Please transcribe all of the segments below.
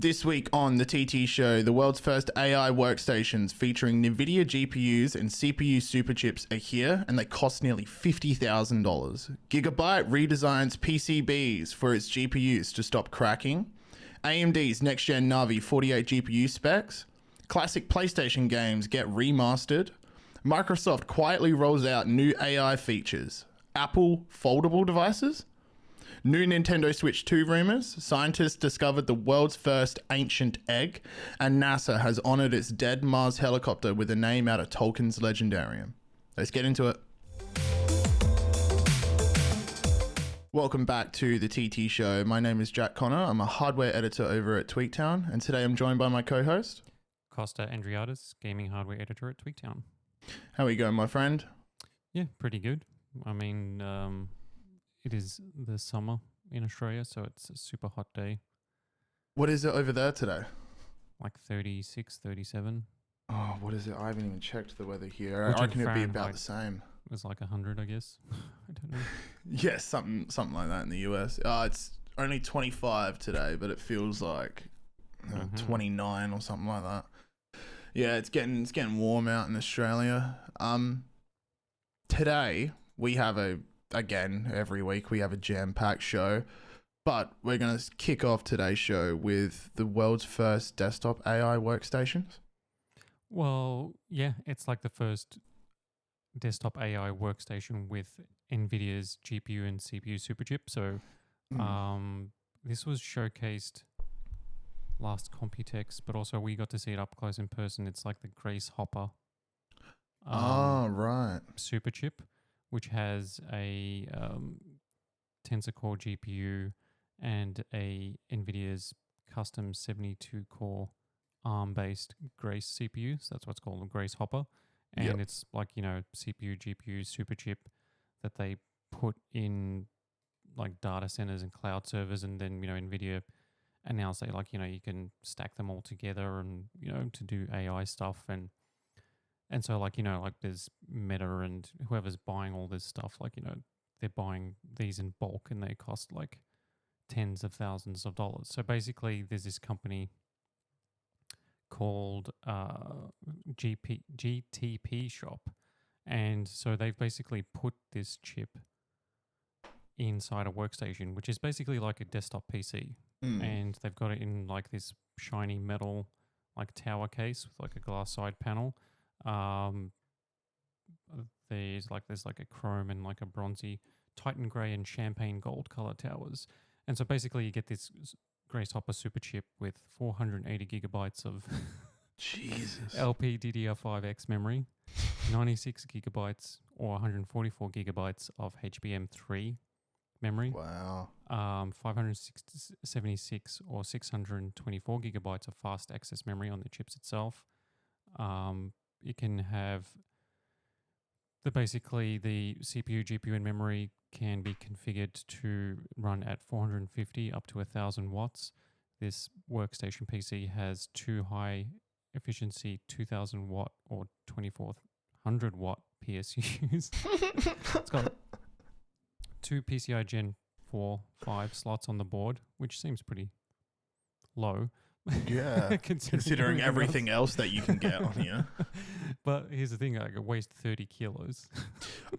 This week on the TT Show, the world's first AI workstations featuring NVIDIA GPUs and CPU Superchips are here, and they cost nearly $50,000. Gigabyte redesigns PCBs for its GPUs to stop cracking. AMD's next-gen Navi 48 GPU specs. Classic PlayStation games get remastered. Microsoft quietly rolls out new AI features. Apple foldable devices. New Nintendo Switch 2 rumors, scientists discovered the world's first ancient egg, and NASA has honored its dead Mars helicopter with a name out of Tolkien's Legendarium. Let's get into it. Welcome back to the TT Show. My name is Jack Connor. I'm a hardware editor over at Tweaktown, and today I'm joined by my co-host, Kosta Andriadis, gaming hardware editor at Tweaktown. How are you going, my friend? Yeah, pretty good. I mean, it is the summer in Australia, so it's a super hot day. What is it over there today? Like 36, 37. Oh, what is it? I haven't even checked the weather here. I reckon it'd be about the same. It was like 100, I guess. I don't know. Yes, something like that in the US. It's only 25 today, but it feels like 29 or something like that. Yeah, it's getting warm out in Australia. Today we have again, every week we have a jam-packed show, but we're going to kick off today's show with the world's first desktop AI workstations. Well, yeah, it's like the first desktop AI workstation with NVIDIA's GPU and CPU Superchip. So this was showcased last Computex, but also we got to see it up close in person. It's like the Grace Hopper right. Superchip, which has a Tensor Core GPU and a NVIDIA's custom 72-core ARM-based Grace CPU. So that's what's called a Grace Hopper. And it's like, CPU, GPU, Superchip that they put in like data centers and cloud servers. And then, NVIDIA announced that you can stack them all together and, to do AI stuff. And so there's Meta and whoever's buying all this stuff, they're buying these in bulk and they cost like tens of thousands of dollars. So basically there's this company called GTP Shop. And so they've basically put this chip inside a workstation, which is basically like a desktop PC. And they've got it in like this shiny metal like tower case with like a glass side panel. There's like a chrome and like a bronzy Titan grey and champagne gold color towers. And so basically you get this Grace Hopper super chip with 480 gigabytes of Jesus LPDDR5X memory, 96 gigabytes or 144 gigabytes of HBM3 memory. Wow. 576 or 624 gigabytes of fast access memory on the chips itself. You can have basically the CPU, GPU, and memory can be configured to run at 450 up to 1,000 watts. This workstation PC has two high efficiency 2,000 watt or 2,400 watt PSUs. It's got two PCI Gen 4, 5 slots on the board, which seems pretty low. Yeah, considering everything else that you can get on here. But here's the thing, it weighs 30 kilos.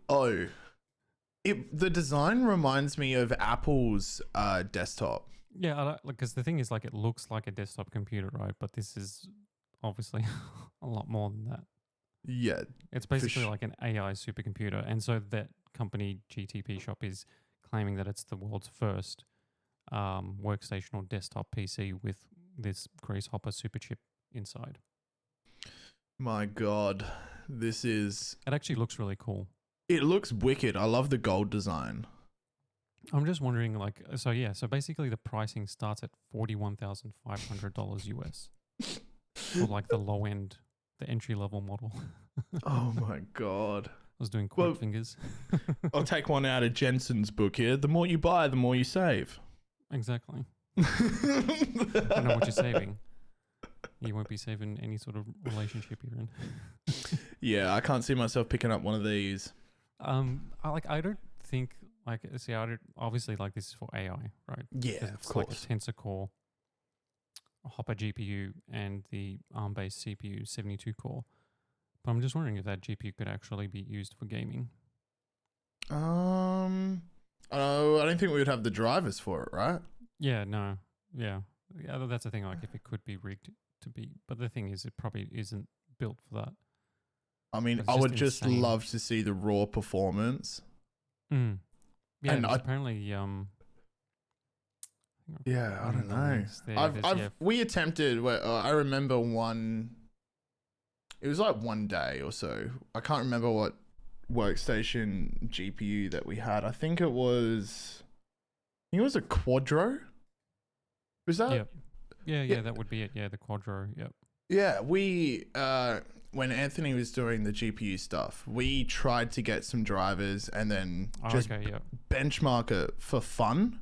The design reminds me of Apple's desktop. Yeah, because the thing is, it looks like a desktop computer, right? But this is obviously a lot more than that. Yeah. It's basically like an AI supercomputer. And so that company, GTP Shop, is claiming that it's the world's first workstation or desktop PC with this Grace Hopper superchip inside. My God, it actually looks really cool. It looks wicked. I love the gold design. I'm just wondering, so basically the pricing starts at $41,500 US for like the low end, the entry level model. Oh my God. I was doing quick fingers. I'll take one out of Jensen's book here. The more you buy, the more you save. Exactly. I don't know what you're saving. You won't be saving any sort of relationship you're in. Yeah, I can't see myself picking up one of these. I don't think obviously this is for AI, right? Yeah, of course. Like a Tensor Core. Hopper GPU and the ARM-based CPU 72 core. But I'm just wondering if that GPU could actually be used for gaming. Oh, I don't think we would have the drivers for it, right? Yeah, no, yeah, that's the thing. Like, if it could be rigged to be, but the thing is, it probably isn't built for that. I mean, It's I just would just insane. love to see the raw performance. Yeah, And there's apparently Yeah, I don't the know. links there. We attempted. I remember one. It was like one day or so. I can't remember what workstation GPU that we had. I think it was a Quadro. Was that? Yep. Yeah, that would be it. Yeah, the Quadro. Yep. Yeah, we when Anthony was doing the GPU stuff, we tried to get some drivers and then just benchmark it for fun.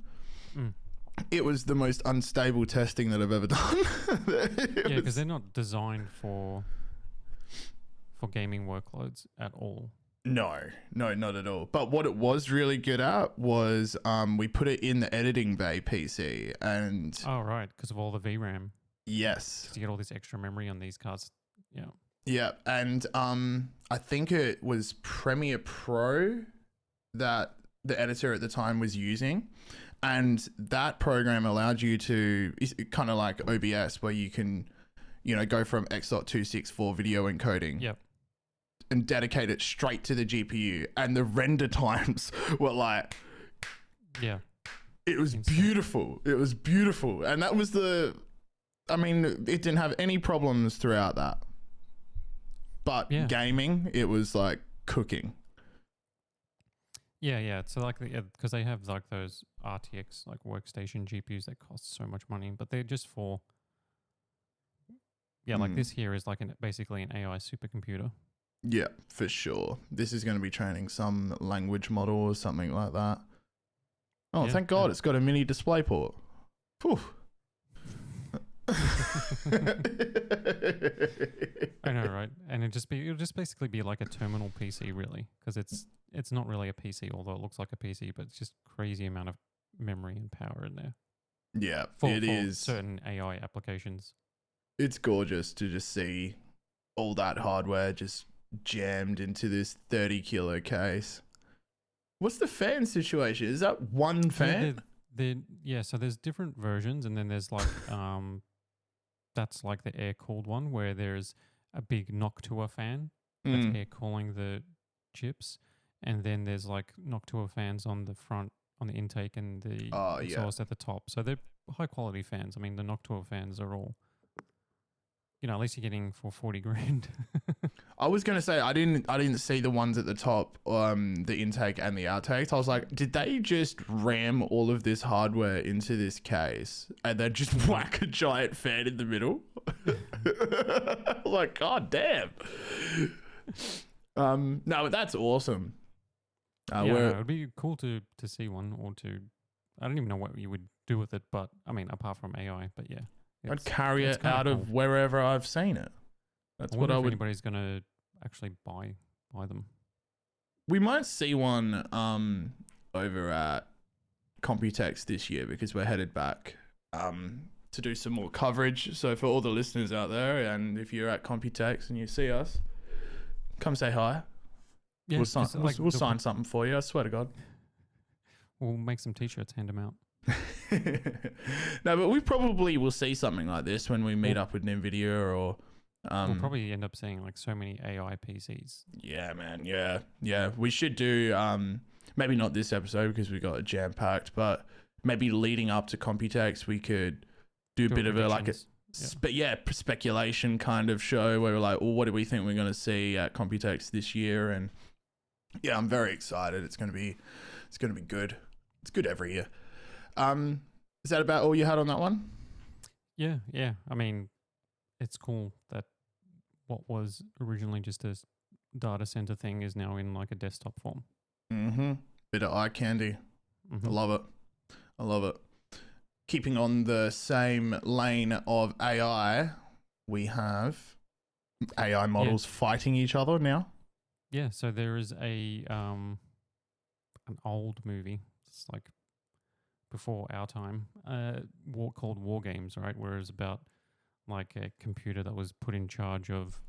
It was the most unstable testing that I've ever done. Yeah, because they're not designed for gaming workloads at all. No, not at all. But what it was really good at was we put it in the editing bay PC and... Oh, right, because of all the VRAM. Yes. To get all this extra memory on these cards. Yeah. Yeah, and I think it was Premiere Pro that the editor at the time was using. And that program allowed you to... It's kind of like OBS where you can, go from X.264 video encoding. Yep. And dedicate it straight to the GPU, and the render times were like, yeah, it was beautiful. It was beautiful, and that was it didn't have any problems throughout that. But gaming, it was like cooking. Yeah. So like, because they have like those RTX like workstation GPUs that cost so much money, but they're just for like this here is like basically an AI supercomputer. Yeah, for sure. This is going to be training some language model or something like that. Oh, yeah, thank God it's got a mini display port. Phew. I know, right? And it'll just basically be like a terminal PC, really, because it's not really a PC, although it looks like a PC, but it's just crazy amount of memory and power in there. Yeah, for certain AI applications. It's gorgeous to just see all that hardware just jammed into this 30-kilo case. What's the fan situation? Is that one fan? So there's different versions, and then there's like that's like the air-cooled one where there's a big Noctua fan that's air cooling the chips, and then there's like Noctua fans on the front, on the intake and the exhaust at the top. So they're high-quality fans. I mean, the Noctua fans are all, at least you're getting for 40 grand. I was going to say, I didn't see the ones at the top, the intake and the outtakes. I was like, did they just ram all of this hardware into this case and then just whack a giant fan in the middle? Like, God damn. No, but that's awesome. It would be cool to see one or two. I don't even know what you would do with it, but I mean, apart from AI, but yeah. I'd carry it out of wherever I've seen it. That's what I would. Anybody's going to actually buy them. We might see one over at Computex this year because we're headed back to do some more coverage. So for all the listeners out there, and if you're at Computex and you see us, come say hi. Yeah, we'll sign something for you. I swear to God. We'll make some t-shirts, hand them out. No, but we probably will see something like this when we meet up with NVIDIA or... we'll probably end up seeing like so many AI PCs. Yeah, man. Yeah. We should do, maybe not this episode because we got it jam-packed, but maybe leading up to Computex, we could do a bit of speculation kind of show where we're like, well, what do we think we're going to see at Computex this year? And yeah, I'm very excited. It's going to be good. It's good every year. Is that about all you had on that one? Yeah. I mean, it's cool that what was originally just a data center thing is now in like a desktop form. Bit of eye candy. I love it. Keeping on the same lane of AI, we have AI models fighting each other now. Yeah, so there is an old movie. It's like before our time, called War Games, right? Where it's about like a computer that was put in charge of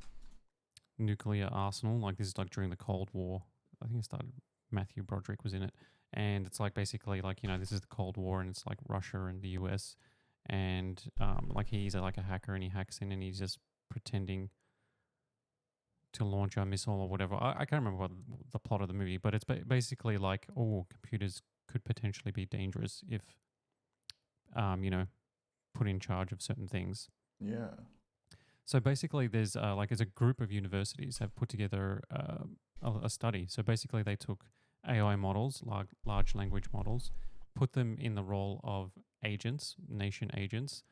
nuclear arsenal. Like this is like during the Cold War. I think it started. Matthew Broderick was in it, and it's like basically like this is the Cold War, and it's like Russia and the US, and like he's like a hacker, and he hacks in, and he's just pretending to launch a missile or whatever. I can't remember what the plot of the movie, but it's basically like, oh, computers could potentially be dangerous if, put in charge of certain things. Yeah. So basically, there's as a group of universities have put together a study. So basically, they took AI models, large language models, put them in the role of agents, nation agents,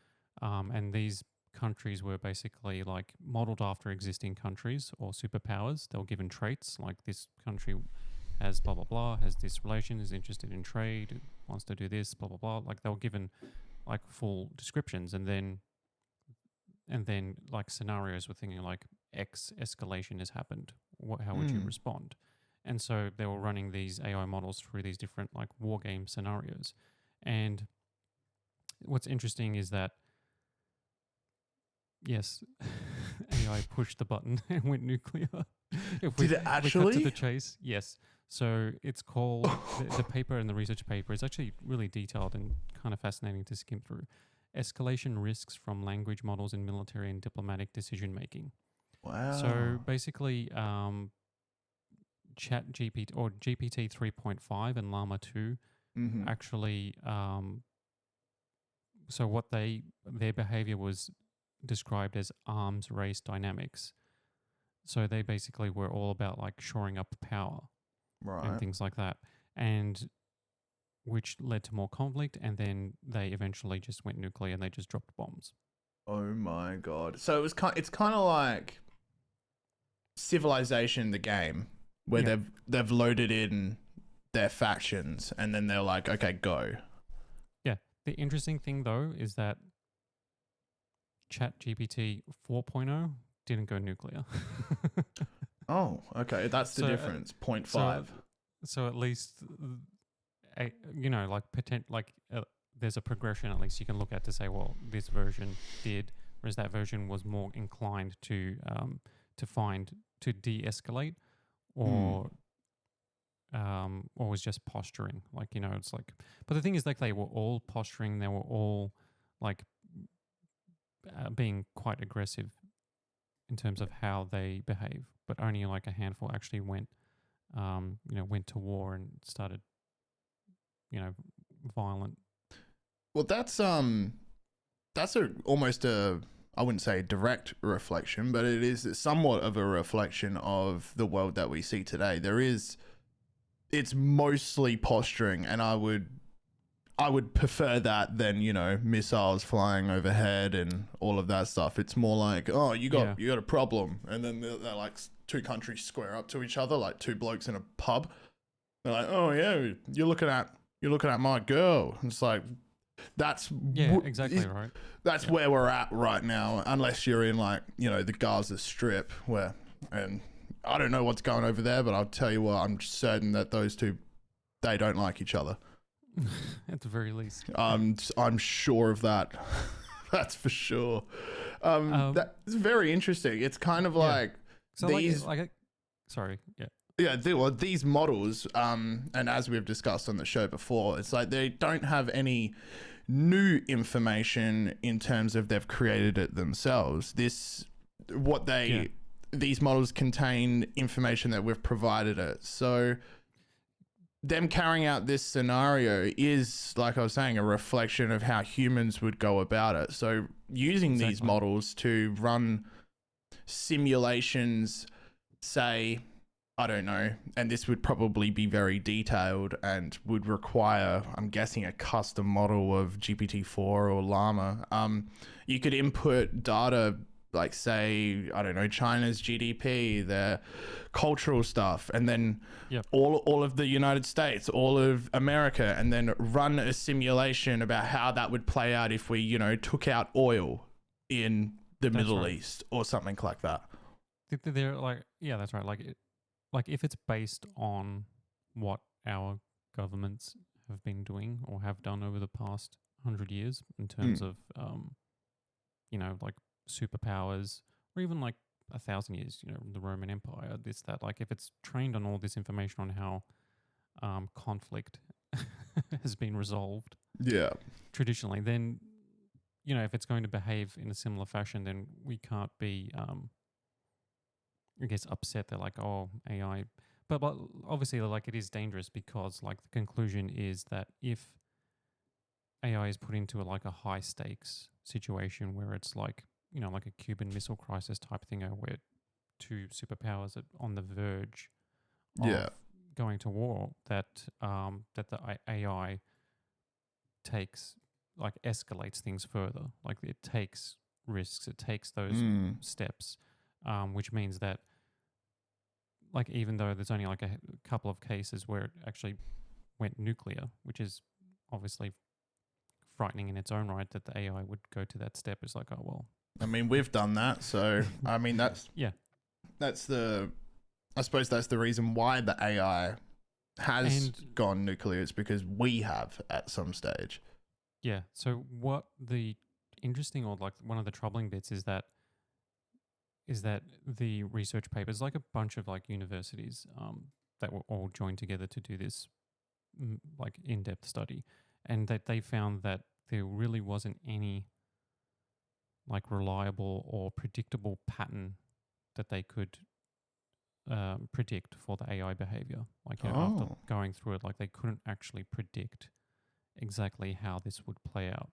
and these countries were basically like modeled after existing countries or superpowers. They were given traits like this country has blah blah blah, has this relation, is interested in trade, wants to do this, blah blah blah. Like they were given like full descriptions, and then like scenarios were thinking like X escalation has happened. How would you respond? And so they were running these AI models through these different like war game scenarios. And what's interesting is that yes, AI pushed the button and went nuclear. Did it actually? We cut to the chase, yes. So it's called the paper, and the research paper is actually really detailed and kind of fascinating to skim through. Escalation risks from language models in military and diplomatic decision making. Wow. So basically, Chat GPT or GPT 3.5 and Llama 2 actually. So what their behavior was described as arms race dynamics. So they basically were all about like shoring up power, and things like that, and which led to more conflict, and then they eventually just went nuclear and they just dropped bombs. Oh my god! So it's kind of like Civilization, the game, where they've loaded in their factions, and then they're like, okay, go. Yeah. The interesting thing though is that ChatGPT 4.0 didn't go nuclear. Oh, okay. That's the difference. 0.5. So at least, there's a progression at least you can look at to say, well, this version did, whereas that version was more inclined to de-escalate, or was just posturing. Like, it's like, but the thing is, like, they were all posturing. They were all like being quite aggressive in terms of how they behave, but only like a handful actually went to war and started, violent. Well, that's almost a, I wouldn't say direct reflection, but it is somewhat of a reflection of the world that we see today. It's mostly posturing, and I would prefer that than, missiles flying overhead and all of that stuff. It's more like, oh, you got a problem, and then they're like two countries square up to each other like two blokes in a pub. They're like, oh yeah, you're looking at my girl. And it's like, that's exactly right. That's where we're at right now, unless you're in like, the Gaza Strip, where, and I don't know what's going over there, but I'll tell you what, I'm certain that those two, they don't like each other. At the very least. I'm sure of that. That's for sure. That's very interesting. It's kind of like these. Sorry. Yeah. Yeah, these models, and as we've discussed on the show before, it's like they don't have any new information in terms of they've created it themselves. These models contain information that we've provided it. So them carrying out this scenario is, like I was saying, a reflection of how humans would go about it. So using these models to run simulations, say, I don't know, and this would probably be very detailed and would require, I'm guessing, a custom model of GPT-4 or Llama. You could input data like, say, I don't know, China's GDP, their cultural stuff, and then all of the United States, all of America, and then run a simulation about how that would play out if we, took out oil in the Middle East or something like that. They're like, yeah, that's right. Like if it's based on what our governments have been doing or have done over the past 100 years in terms of, like superpowers, or even like 1,000 years, the Roman Empire, this, that, like if it's trained on all this information on how conflict has been resolved Yeah. traditionally, then, if it's going to behave in a similar fashion, then we can't be, I guess, upset that like, oh, AI. But obviously, like, it is dangerous because like the conclusion is that if AI is put into like a high stakes situation where it's like, like a Cuban Missile Crisis type thing, where two superpowers are on the verge Yeah. of going to war, that the AI takes, like, escalates things further. Like, it takes risks, it takes those steps, which means that, like, even though there's only like a couple of cases where it actually went nuclear, which is obviously frightening in its own right, that the AI would go to that step. It's like, oh well. I mean, we've done that, so I mean that's Yeah. I suppose that's the reason why the AI has gone nuclear. It's because we have at some stage. Yeah. So what the interesting, or like one of the troubling bits is that the research papers, like a bunch of like universities that were all joined together to do this like in-depth study, and that they found that there really wasn't any like reliable or predictable pattern that they could predict for the AI behavior. Like, after going through it, like they couldn't actually predict exactly how this would play out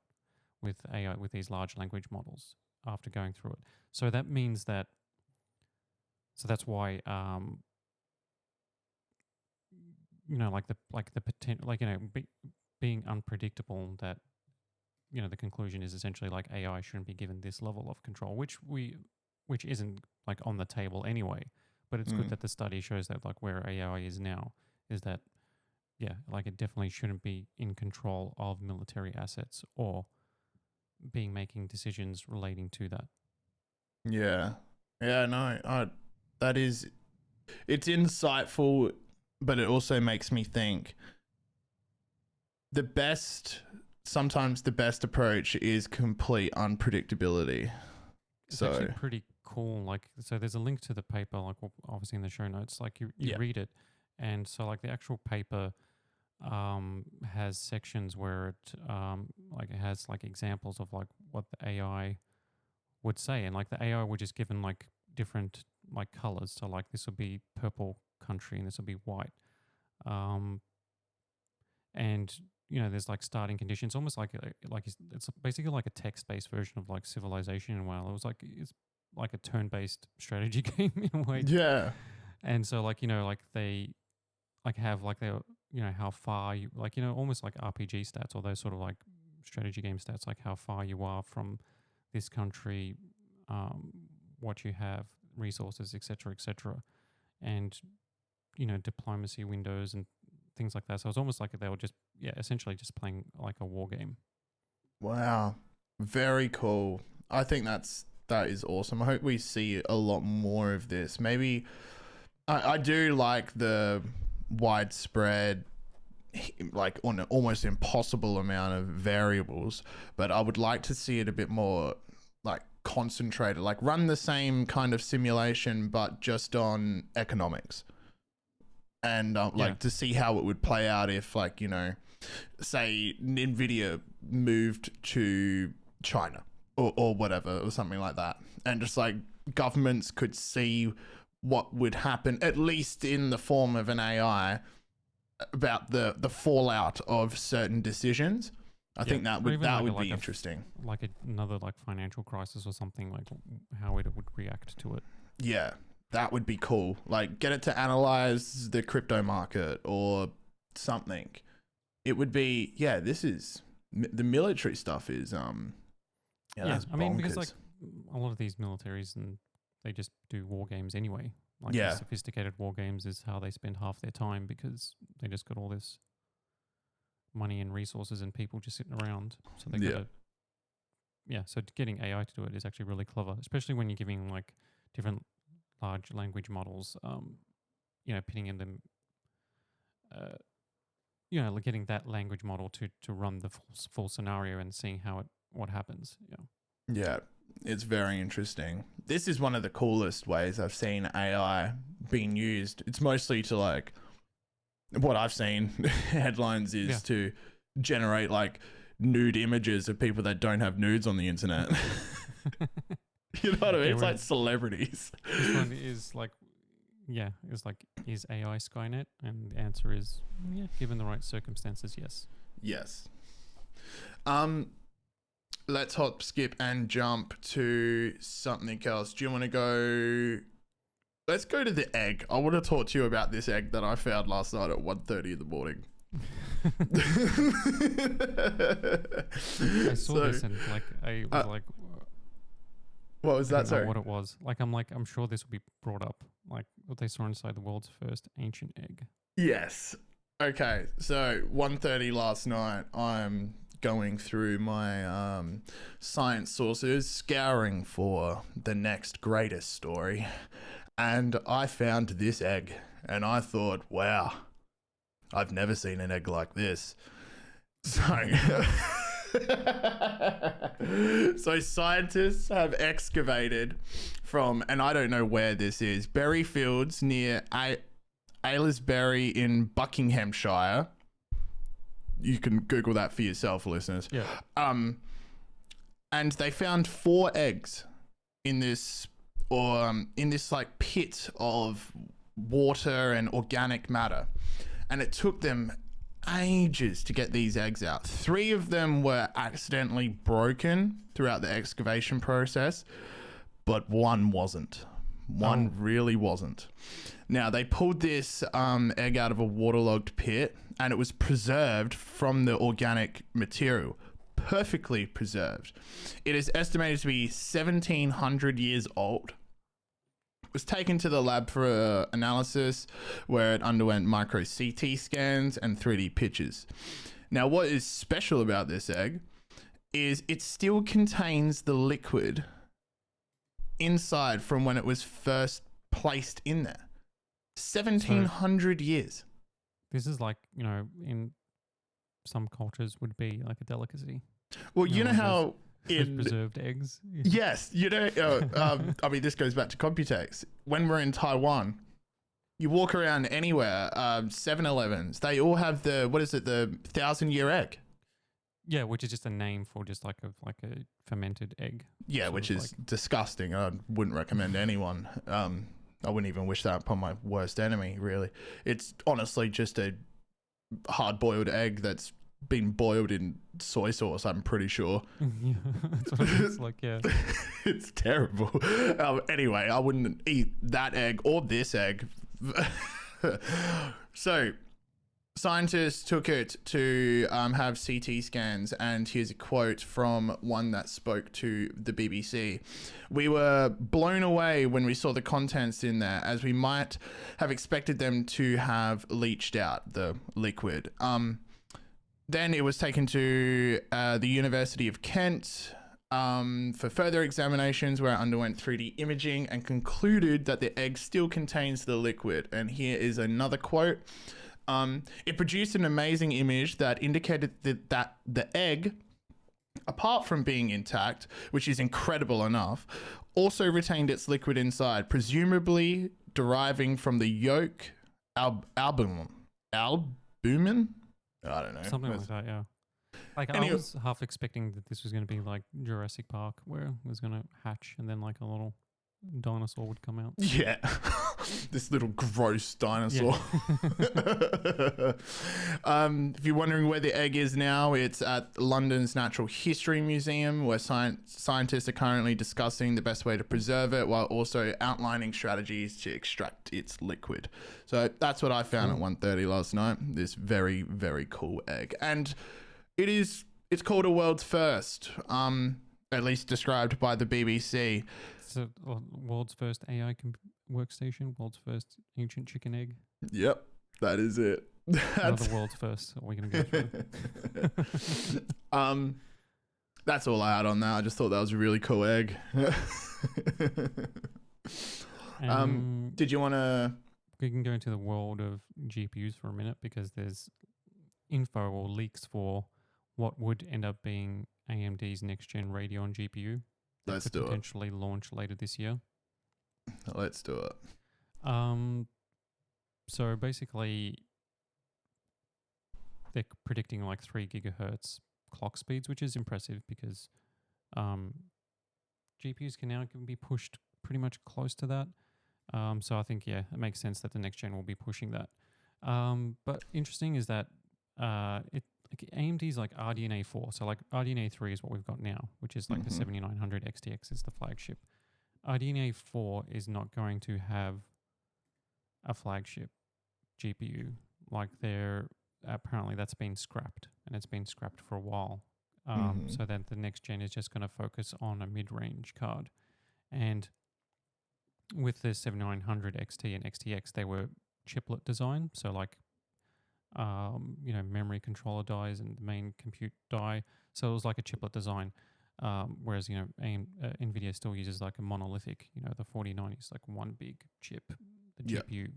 with AI, with these large language models after going through it. So that means that, so that's why, like the potential, like, being unpredictable, that, the conclusion is essentially like AI shouldn't be given this level of control, which isn't like on the table anyway. But it's good that the study shows that like where AI is now is that, yeah, like it definitely shouldn't be in control of military assets or making decisions relating to that. Yeah. Yeah, no, it's insightful, but it also makes me think sometimes the best approach is complete unpredictability. It's actually pretty cool. Like, so there's a link to the paper, like obviously in the show notes, like you read it. And so like the actual paper has sections where it like it has like examples of like what the AI would say, and like the AI would just given like different like colors. So like this will be purple country and this will be white, and there's like starting conditions, almost like it's basically like a text-based version of like Civilization in a while. It's like a turn-based strategy game in a way. Yeah. And so like like they like have like their how far you, like almost like RPG stats or those sort of like strategy game stats, like how far you are from this country, what you have, resources, etc., and diplomacy windows and things like that. So it's almost like they were just essentially just playing like a war game. Wow. Very cool. I think that is awesome. I hope we see a lot more of this. Maybe I do like the widespread, like on an almost impossible amount of variables, but I would like to see it a bit more like concentrated, like run the same kind of simulation but just on economics, and like to see how it would play out if, like, say NVIDIA moved to China or whatever, or something like that, and just like governments could see what would happen, at least in the form of an AI, about the fallout of certain decisions. I think that would be interesting. Like another like financial crisis or something, like how it would react to it. Yeah, that would be cool. Like, get it to analyze the crypto market or something. It would be, this is the military stuff is that's I mean, because bonkers. like a lot of these militaries, and they just do war games anyway. Like, the sophisticated war games is how they spend half their time, because they just got all this money and resources and people just sitting around. So they gotta, so getting AI to do it is actually really clever, especially when you're giving like different large language models, pinning in them, like getting that language model to run the full scenario and seeing what happens. Yeah. It's very interesting. This is one of the coolest ways I've seen AI being used. It's mostly to like what I've seen headlines is to generate like nude images of people that don't have nudes on the internet. You know what I mean? It's like celebrities. This one is like, it's like, is AI Skynet? And the answer is, given the right circumstances, yes. Yes. Let's hop, skip, and jump to something else. Do you want to go? Let's go to the egg. I want to talk to you about this egg that I found last night at 1:30 in the morning. I saw this and like I was like, what was that? Sorry, what it was. Like I'm sure this will be brought up. Like what they saw inside the world's first ancient egg. Yes. Okay. So 1:30 last night. I'm going through my science sources, scouring for the next greatest story, and I found this egg, and I thought, wow, I've never seen an egg like this. So, so scientists have excavated from, and I don't know where this is, berry fields near Aylesbury in Buckinghamshire. You can Google that for yourself, listeners. Yeah. And they found 4 eggs in this, in this like pit of water and organic matter, and it took them ages to get these eggs out. 3 of them were accidentally broken throughout the excavation process, but 1 wasn't. One really wasn't. Now, they pulled this egg out of a waterlogged pit, and it was preserved from the organic material. Perfectly preserved. It is estimated to be 1,700 years old. It was taken to the lab for analysis, where it underwent micro CT scans and 3D pictures. Now, what is special about this egg is it still contains the liquid inside from when it was first placed in there. 1,700 years. This is like, in some cultures would be like a delicacy. Well, you know how in preserved eggs. Yes, I mean, this goes back to Computex. When we're in Taiwan, you walk around anywhere, 7-Elevens, they all have the 1,000-year egg. Yeah, which is just a name for just like a fermented egg. Yeah, which is disgusting. I wouldn't recommend anyone. I wouldn't even wish that upon my worst enemy, really. It's honestly just a hard-boiled egg that's been boiled in soy sauce, I'm pretty sure. Yeah, that's what it looks like, yeah. It's terrible. Anyway, I wouldn't eat that egg or this egg. So, scientists took it to have CT scans, and here's a quote from one that spoke to the BBC. "We were blown away when we saw the contents in there, as we might have expected them to have leached out the liquid." Then it was taken to the University of Kent for further examinations, where it underwent 3D imaging and concluded that the egg still contains the liquid. And here is another quote. It produced an amazing image that indicated that the egg, apart from being intact, which is incredible enough, also retained its liquid inside, presumably deriving from the yolk albumin. I don't know. Something like that, yeah. Like Anyway. I was half expecting that this was going to be like Jurassic Park, where it was going to hatch and then like a little dinosaur would come out. Yeah. This little gross dinosaur. Yeah. If you're wondering where the egg is now, it's at London's Natural History Museum, where scientists are currently discussing the best way to preserve it, while also outlining strategies to extract its liquid. So that's what I found at 1:30 last night. This very, very cool egg. And it's called a world's first, at least described by the BBC. So, world's first AI workstation, world's first ancient chicken egg. Yep, that is it. That's the world's first. Are we going to go through? That's all I had on that. I just thought that was a really cool egg. Did you want to? We can go into the world of GPUs for a minute, because there's info or leaks for what would end up being AMD's next gen Radeon GPU. that Let's could do it. potentially launch later this year. Let's do it. So basically, they're predicting like 3 gigahertz clock speeds, which is impressive because GPUs can now be pushed pretty much close to that. So I think, yeah, it makes sense that the next gen will be pushing that. But interesting is that AMD's like RDNA 4. So like RDNA 3 is what we've got now, which is like the 7900 XTX is the flagship. RDNA 4 is not going to have a flagship GPU. Like apparently that's been scrapped, and it's been scrapped for a while. So that the next gen is just going to focus on a mid-range card. And with the 7900 XT and XTX, they were chiplet design. So like, memory controller dies and the main compute die. So it was like a chiplet design. Whereas, NVIDIA still uses like a monolithic, the 4090 is like one big chip, the GPU.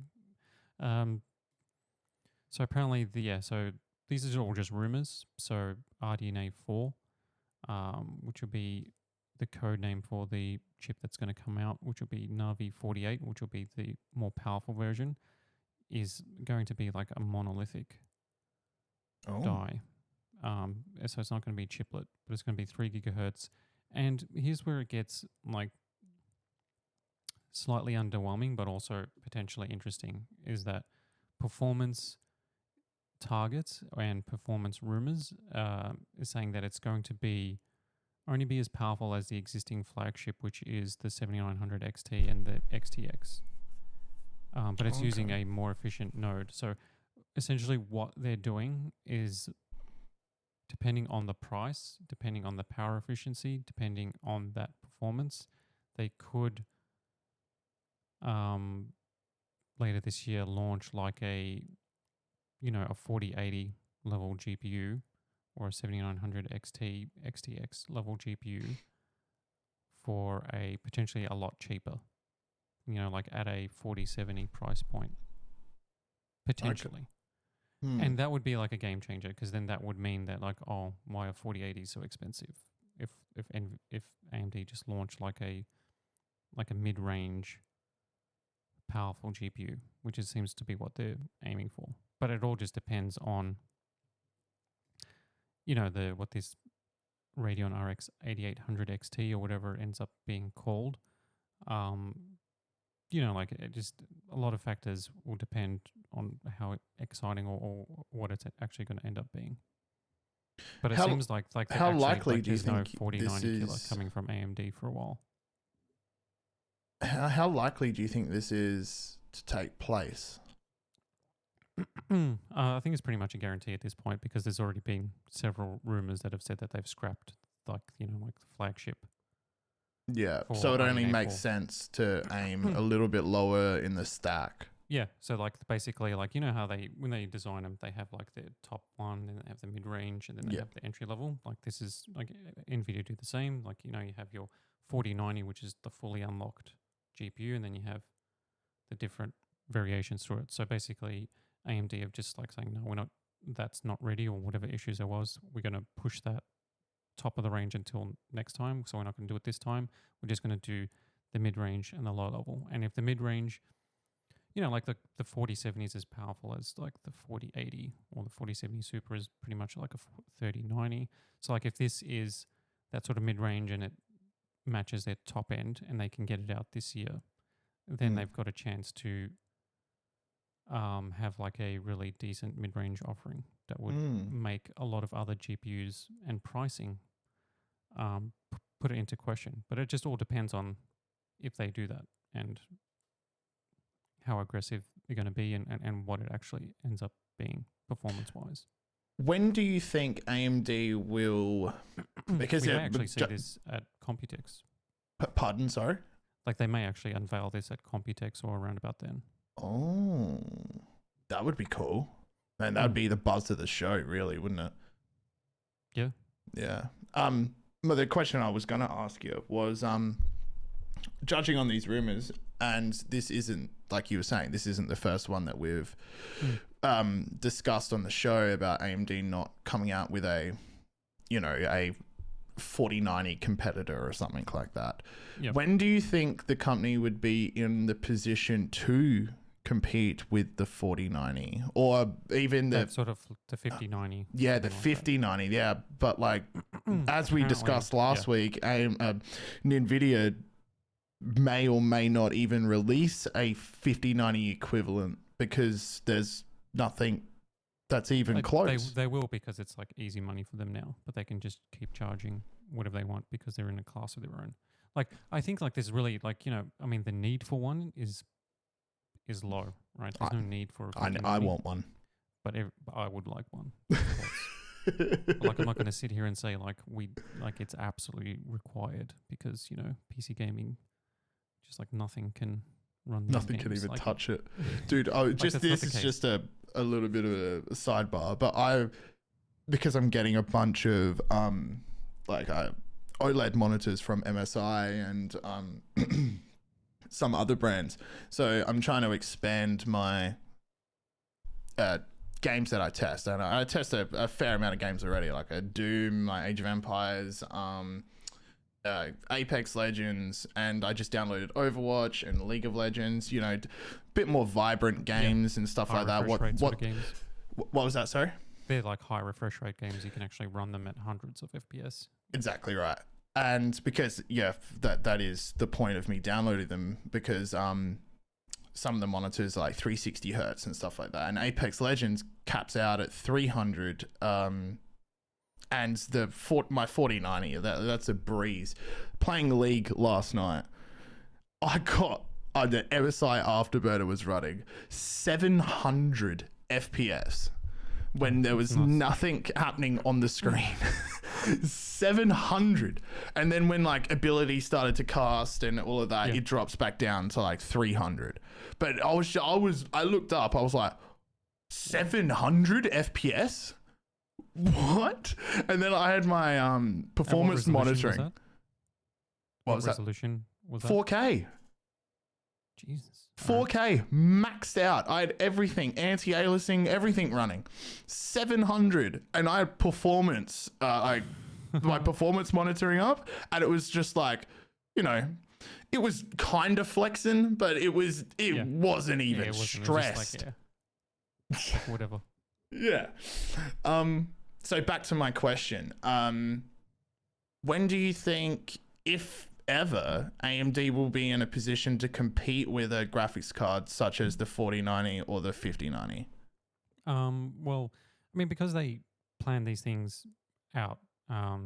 So apparently, so these are all just rumors. So RDNA 4, which will be the code name for the chip that's going to come out, which will be Navi 48, which will be the more powerful version, is going to be like a monolithic die. So it's not going to be chiplet, but it's going to be 3 gigahertz. And here's where it gets like slightly underwhelming, but also potentially interesting, is that performance targets and performance rumors is saying that it's going to only be as powerful as the existing flagship, which is the 7900 XT and the XTX. But it's using a more efficient node. So essentially what they're doing is, depending on the price, depending on the power efficiency, depending on that performance, they could later this year launch like a 4080 level GPU or a 7900 XT XTX level GPU for a potentially a lot cheaper, like at a 4070 price point, potentially. And that would be like a game changer, because then that would mean that like, oh, why are 4080 so expensive? If AMD just launched like a mid-range powerful GPU, which seems to be what they're aiming for. But it all just depends on, what this Radeon RX 8800 XT or whatever it ends up being called. Like it just, a lot of factors will depend on how exciting or what it's actually going to end up being. But it seems like how likely do you there's think no 4090 killer coming from AMD for a while. How likely do you think this is to take place? I think it's pretty much a guarantee at this point, because there's already been several rumors that have said that they've scrapped like the flagship. Yeah, so it only makes sense to aim a little bit lower in the stack. Yeah, so like basically like, how when they design them, they have like their top one, and they have the mid-range, and then they have the entry level. Like this is like NVIDIA do the same. Like, you have your 4090, which is the fully unlocked GPU, and then you have the different variations to it. So basically AMD have just like saying, no, that's not ready, or whatever issues there was, we're going to push that top of the range until next time. So we're not going to do it this time. We're just going to do the mid-range and the low level. And if the mid-range, like the 4070 is as powerful as like the 4080, or the 4070 Super is pretty much like a 3090. So like if this is that sort of mid-range and it matches their top end and they can get it out this year, then they've got a chance to have like a really decent mid-range offering that would make a lot of other GPUs and pricing put it into question. But it just all depends on if they do that and how aggressive they're going to be, and what it actually ends up being performance-wise. When do you think AMD will... Because we may actually see this at Computex. Pardon, sorry? Like they may actually unveil this at Computex or around about then. Oh, that would be cool. And that would be the buzz of the show, really, wouldn't it? Yeah. Yeah. But the question I was going to ask you was, judging on these rumors, and this isn't, like you were saying, this isn't the first one that we've discussed on the show about AMD not coming out with a 4090 competitor or something like that. Yep. When do you think the company would be in the position to compete with the 4090 or even the That sort of the 5090? yeah, the 5090, yeah. But like as we discussed last week, NVIDIA may or may not even release a 5090 equivalent because there's nothing that's even close. They will, because it's like easy money for them now, but they can just keep charging whatever they want because they're in a class of their own. Like, I think like there's really like, you know, I mean, the need for one is low, right? There's no need for a 5090, I want one. but I would like one. Of course. Like, I'm not going to sit here and say like it's absolutely required because, you know, PC gaming, just like nothing can run. Nothing can even touch it, dude. Oh, like just this is just a little bit of a sidebar, but because I'm getting a bunch of OLED monitors from MSI and some other brands, so I'm trying to expand my games that I test, and I test a fair amount of games already, like a Doom, my Age of Empires, Apex Legends, and I just downloaded Overwatch and League of Legends, you know, a bit more vibrant games and stuff high like that. What games? What was that, sorry? They're like high refresh rate games. You can actually run them at hundreds of FPS. Exactly right. And because, yeah, that is the point of me downloading them, because some of the monitors are like 360 hertz and stuff like that. And Apex Legends caps out at 300. And my 4090, that's a breeze. Playing League last night, I got the MSI Afterburner was running 700 FPS when there was nothing happening on the screen. 700, and then when like ability started to cast and all of that, it drops back down to like 300. But I looked up, I was like, 700 FPS. What? And then I had my performance monitoring. What resolution was that? 4K. Jesus. 4K maxed out. I had everything, anti-aliasing, everything running. 700, and I had performance, my performance monitoring up, and it was just like, you know, it was kind of flexing, but it wasn't even stressed. Like whatever. Yeah. So back to my question. When do you think, if ever, AMD will be in a position to compete with a graphics card such as the 4090 or the 5090? Well, I mean, because they plan these things out,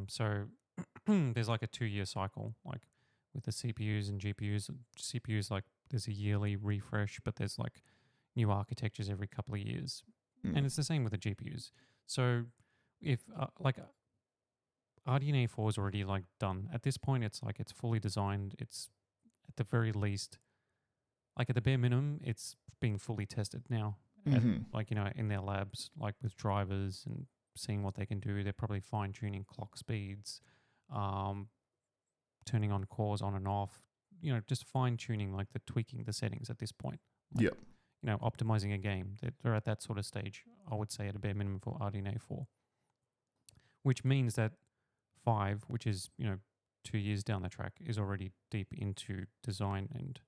so there's like a 2-year cycle, like with the CPUs and GPUs. CPUs, like there's a yearly refresh, but there's like new architectures every couple of years. And it's the same with the GPUs. So if like RDNA 4 is already like done at this point, it's like it's fully designed. It's at the very least, like at the bare minimum, it's being fully tested now. Like, you know, in their labs, like with drivers and seeing what they can do. They're probably fine tuning clock speeds, turning on cores on and off. You know, just fine tuning, like the tweaking the settings at this point. Like, Yep. You know, optimizing a game. They're at that sort of stage, I would say, at a bare minimum for RDNA 4. Which means that 5, which is, you know, 2 years down the track, is already deep into design and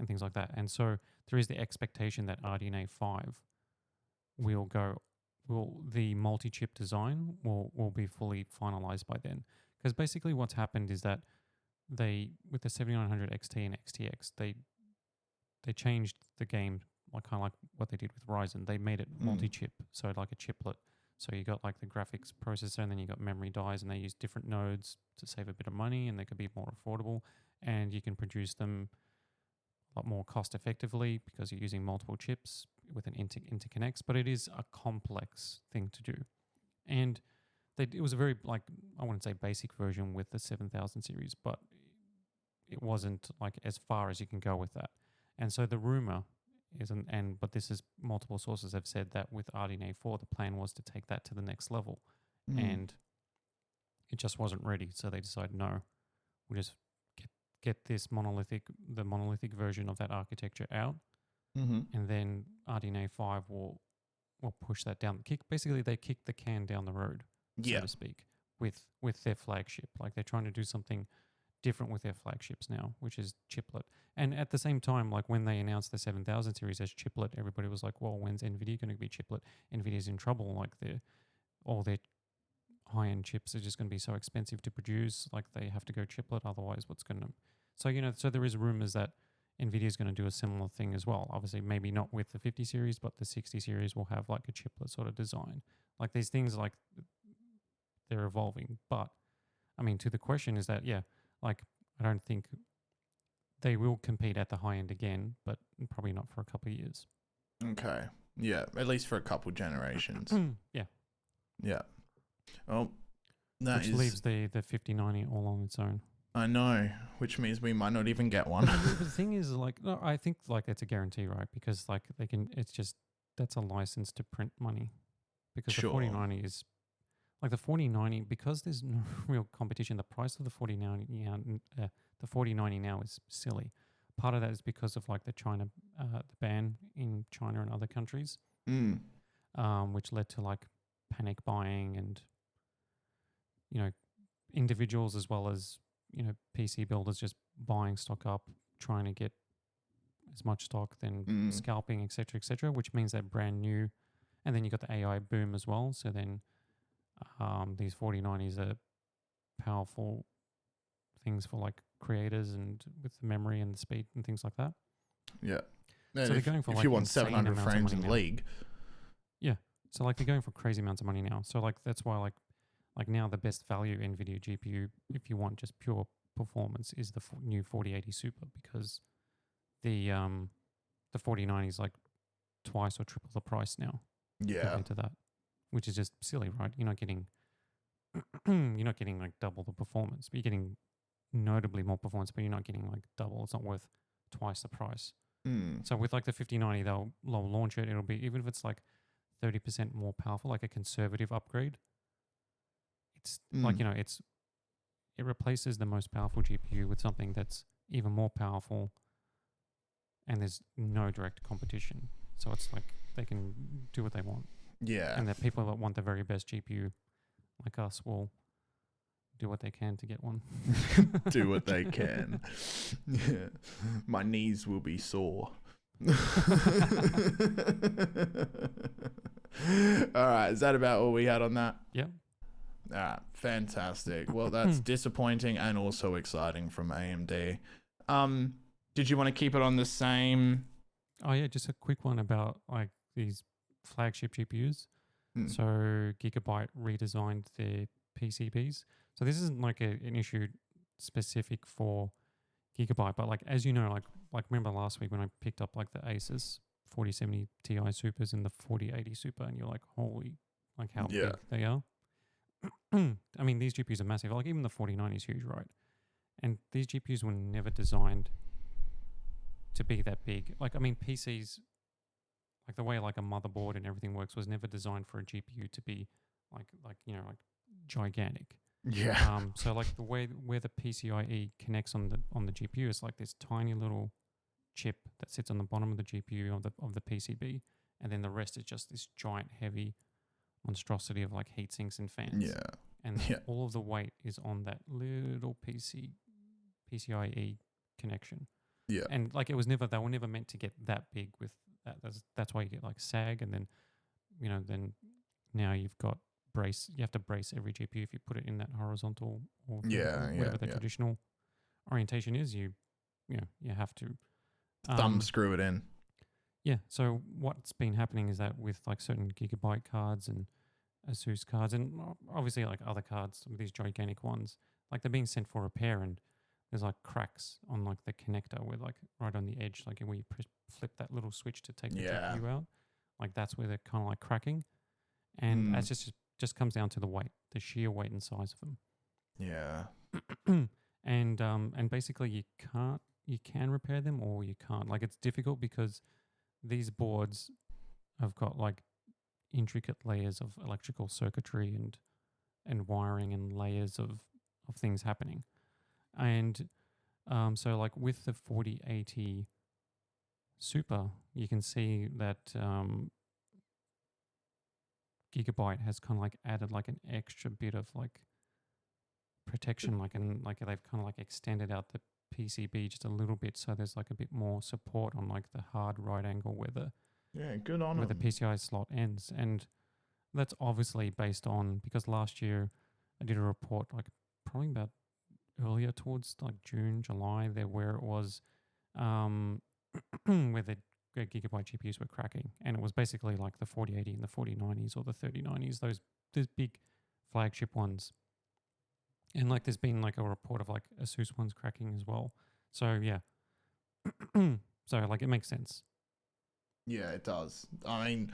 things like that. And so there is the expectation that RDNA 5 the multi-chip design will be fully finalized by then. Because basically what's happened is that with the 7900 XT and XTX, they changed the game, like kind of like what they did with Ryzen. They made it multi-chip, so like a chiplet. So you got like the graphics processor, and then you got memory dies, and they use different nodes to save a bit of money, and they could be more affordable, and you can produce them a lot more cost effectively because you're using multiple chips with an interconnects. But it is a complex thing to do, and it was a very, like, I wouldn't say basic version with the 7000 series, but it wasn't like as far as you can go with that. And so the rumor is, but this is multiple sources have said that with RDNA 4, the plan was to take that to the next level, and it just wasn't ready. So they decided, no, we'll just get the monolithic version of that architecture out, and then RDNA 5 will push that down. Basically, they kicked the can down the road, so to speak. with their flagship. Like they're trying to do something different with their flagships now, which is chiplet. And at the same time, like when they announced the 7000 series as chiplet, everybody was like, well, when's NVIDIA going to be chiplet? NVIDIA's in trouble. Like all their high-end chips are just going to be so expensive to produce. Like they have to go chiplet. Otherwise, what's going to... So, so there is rumors that NVIDIA is going to do a similar thing as well. Obviously, maybe not with the 50 series, but the 60 series will have like a chiplet sort of design. Like these things, like they're evolving. But I mean, to the question is that, yeah, like I don't think they will compete at the high end again, but probably not for a couple of years. Okay. Yeah, at least for a couple generations. Yeah. Yeah. Well, which leaves the 5090 all on its own. I know, which means we might not even get one. But the thing is, like, no, I think like it's a guarantee, right? Because like they can, it's just that's a license to print money. Because the 4090 is like the 4090, because there's no real competition. The price of the 4090 now is silly. Part of that is because of like the ban in China and other countries, which led to like panic buying and individuals as well as PC builders just buying stock up, trying to get as much stock, then scalping, etc., which means they're brand new. And then you got the AI boom as well. So then these 4090s are powerful things for like creators and with the memory and the speed and things like that. Yeah. So they're going for if like you want 700 frames in League. Yeah. So like they're going for crazy amounts of money now. So like that's why like now the best value NVIDIA GPU, if you want just pure performance, is the new 4080 Super, because the 4090 is like twice or triple the price now. Yeah. Compared to that, which is just silly, right? You're not getting like double the performance, but you're getting notably more performance, but you're not getting like double. It's not worth twice the price. So with like the 5090, they'll launch it. It'll be, even if it's like 30% more powerful, like a conservative upgrade. It's like, it replaces the most powerful GPU with something that's even more powerful, and there's no direct competition. So it's like they can do what they want. Yeah. And the people that want the very best GPU, like us, will do what they can to get one. Do what they can. Yeah. My knees will be sore. All right. Is that about all we had on that? Yep. Ah, fantastic. Well, that's disappointing and also exciting from AMD. Did you want to keep it on the same? Oh yeah, just a quick one about like these flagship GPUs. So Gigabyte redesigned their PCBs. So this isn't like an issue specific for Gigabyte, but like as you know, like remember last week when I picked up like the Asus 4070 Ti Supers and the 4080 Super, and you're like, holy, like how big they are. I mean, these GPUs are massive. Like even the 4090 is huge, right? And these GPUs were never designed to be that big. Like, I mean, PCs, like the way like a motherboard and everything works, was never designed for a GPU to be like gigantic. Yeah. So like the way where the PCIe connects on the GPU is like this tiny little chip that sits on the bottom of the GPU of the PCB, and then the rest is just this giant heavy monstrosity of like heat sinks and fans. Yeah. And all of the weight is on that little PCIe connection. Yeah. And like they were never meant to get that big with that. That's why you get like sag, and then then now you've got brace. You have to brace every GPU if you put it in that horizontal or whatever the traditional orientation is. You have to thumb screw it in. Yeah. So what's been happening is that with like certain Gigabyte cards and Asus cards, and obviously like other cards, some of these gigantic ones, like they're being sent for repair, and there's like cracks on like the connector where like right on the edge, like where you flip that little switch to take the GPU out, like that's where they're kind of like cracking, and it just comes down to the weight, the sheer weight and size of them. Yeah. And basically you can repair them or you can't. Like it's difficult because these boards have got like intricate layers of electrical circuitry and wiring and layers of things happening. And so like with the 4080 Super, you can see that Gigabyte has kind of like added like an extra bit of like protection, like, and like they've kind of like extended out the PCB just a little bit, so there's like a bit more support on like the hard right angle good on where the them. PCI slot ends. And that's obviously based on, because last year I did a report like probably about earlier towards like June, July there, where it was where the Gigabyte GPUs were cracking, and it was basically like the 4080 and the 4090s or the 3090s, those big flagship ones. And like there's been like a report of like Asus ones cracking as well. So yeah. So like it makes sense. Yeah, it does. I mean,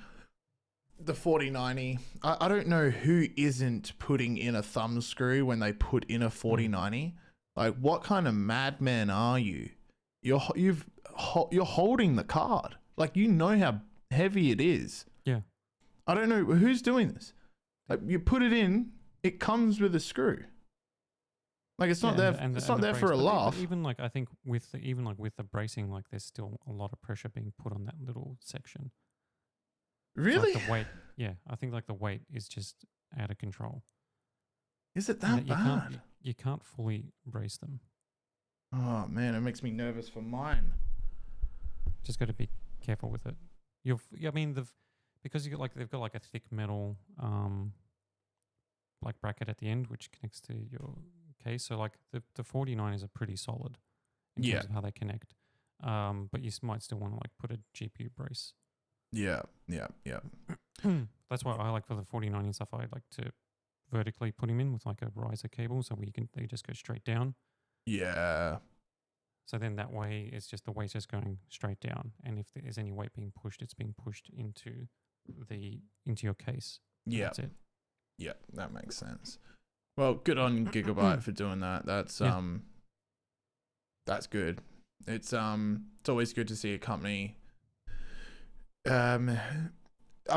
the 4090, I don't know who isn't putting in a thumb screw when they put in a 4090. Like, what kind of madman are you? You're holding the card. Like, you know how heavy it is. Yeah. I don't know who's doing this. Like, you put it in, it comes with a screw. Like, it's not there. It's not there for a laugh. But even like I think with the bracing, like there's still a lot of pressure being put on that little section. Really? So like the weight, yeah, I think like the weight is just out of control. Is it that bad? You can't fully brace them. Oh man, it makes me nervous for mine. Just got to be careful with it. I mean, because they've got like a thick metal like bracket at the end which connects to your case. So like the 49 is pretty solid in terms of how they connect. But you might still want to like put a GPU brace. Yeah. That's why I like for the 4090 and stuff, I like to vertically put him in with like a riser cable, so they just go straight down. Yeah. So then that way it's just the weight's just going straight down, and if there's any weight being pushed, it's being pushed into your case. Yeah. That's it. Yeah, that makes sense. Well, good on Gigabyte for doing that. That's that's good. It's always good to see a company. I'm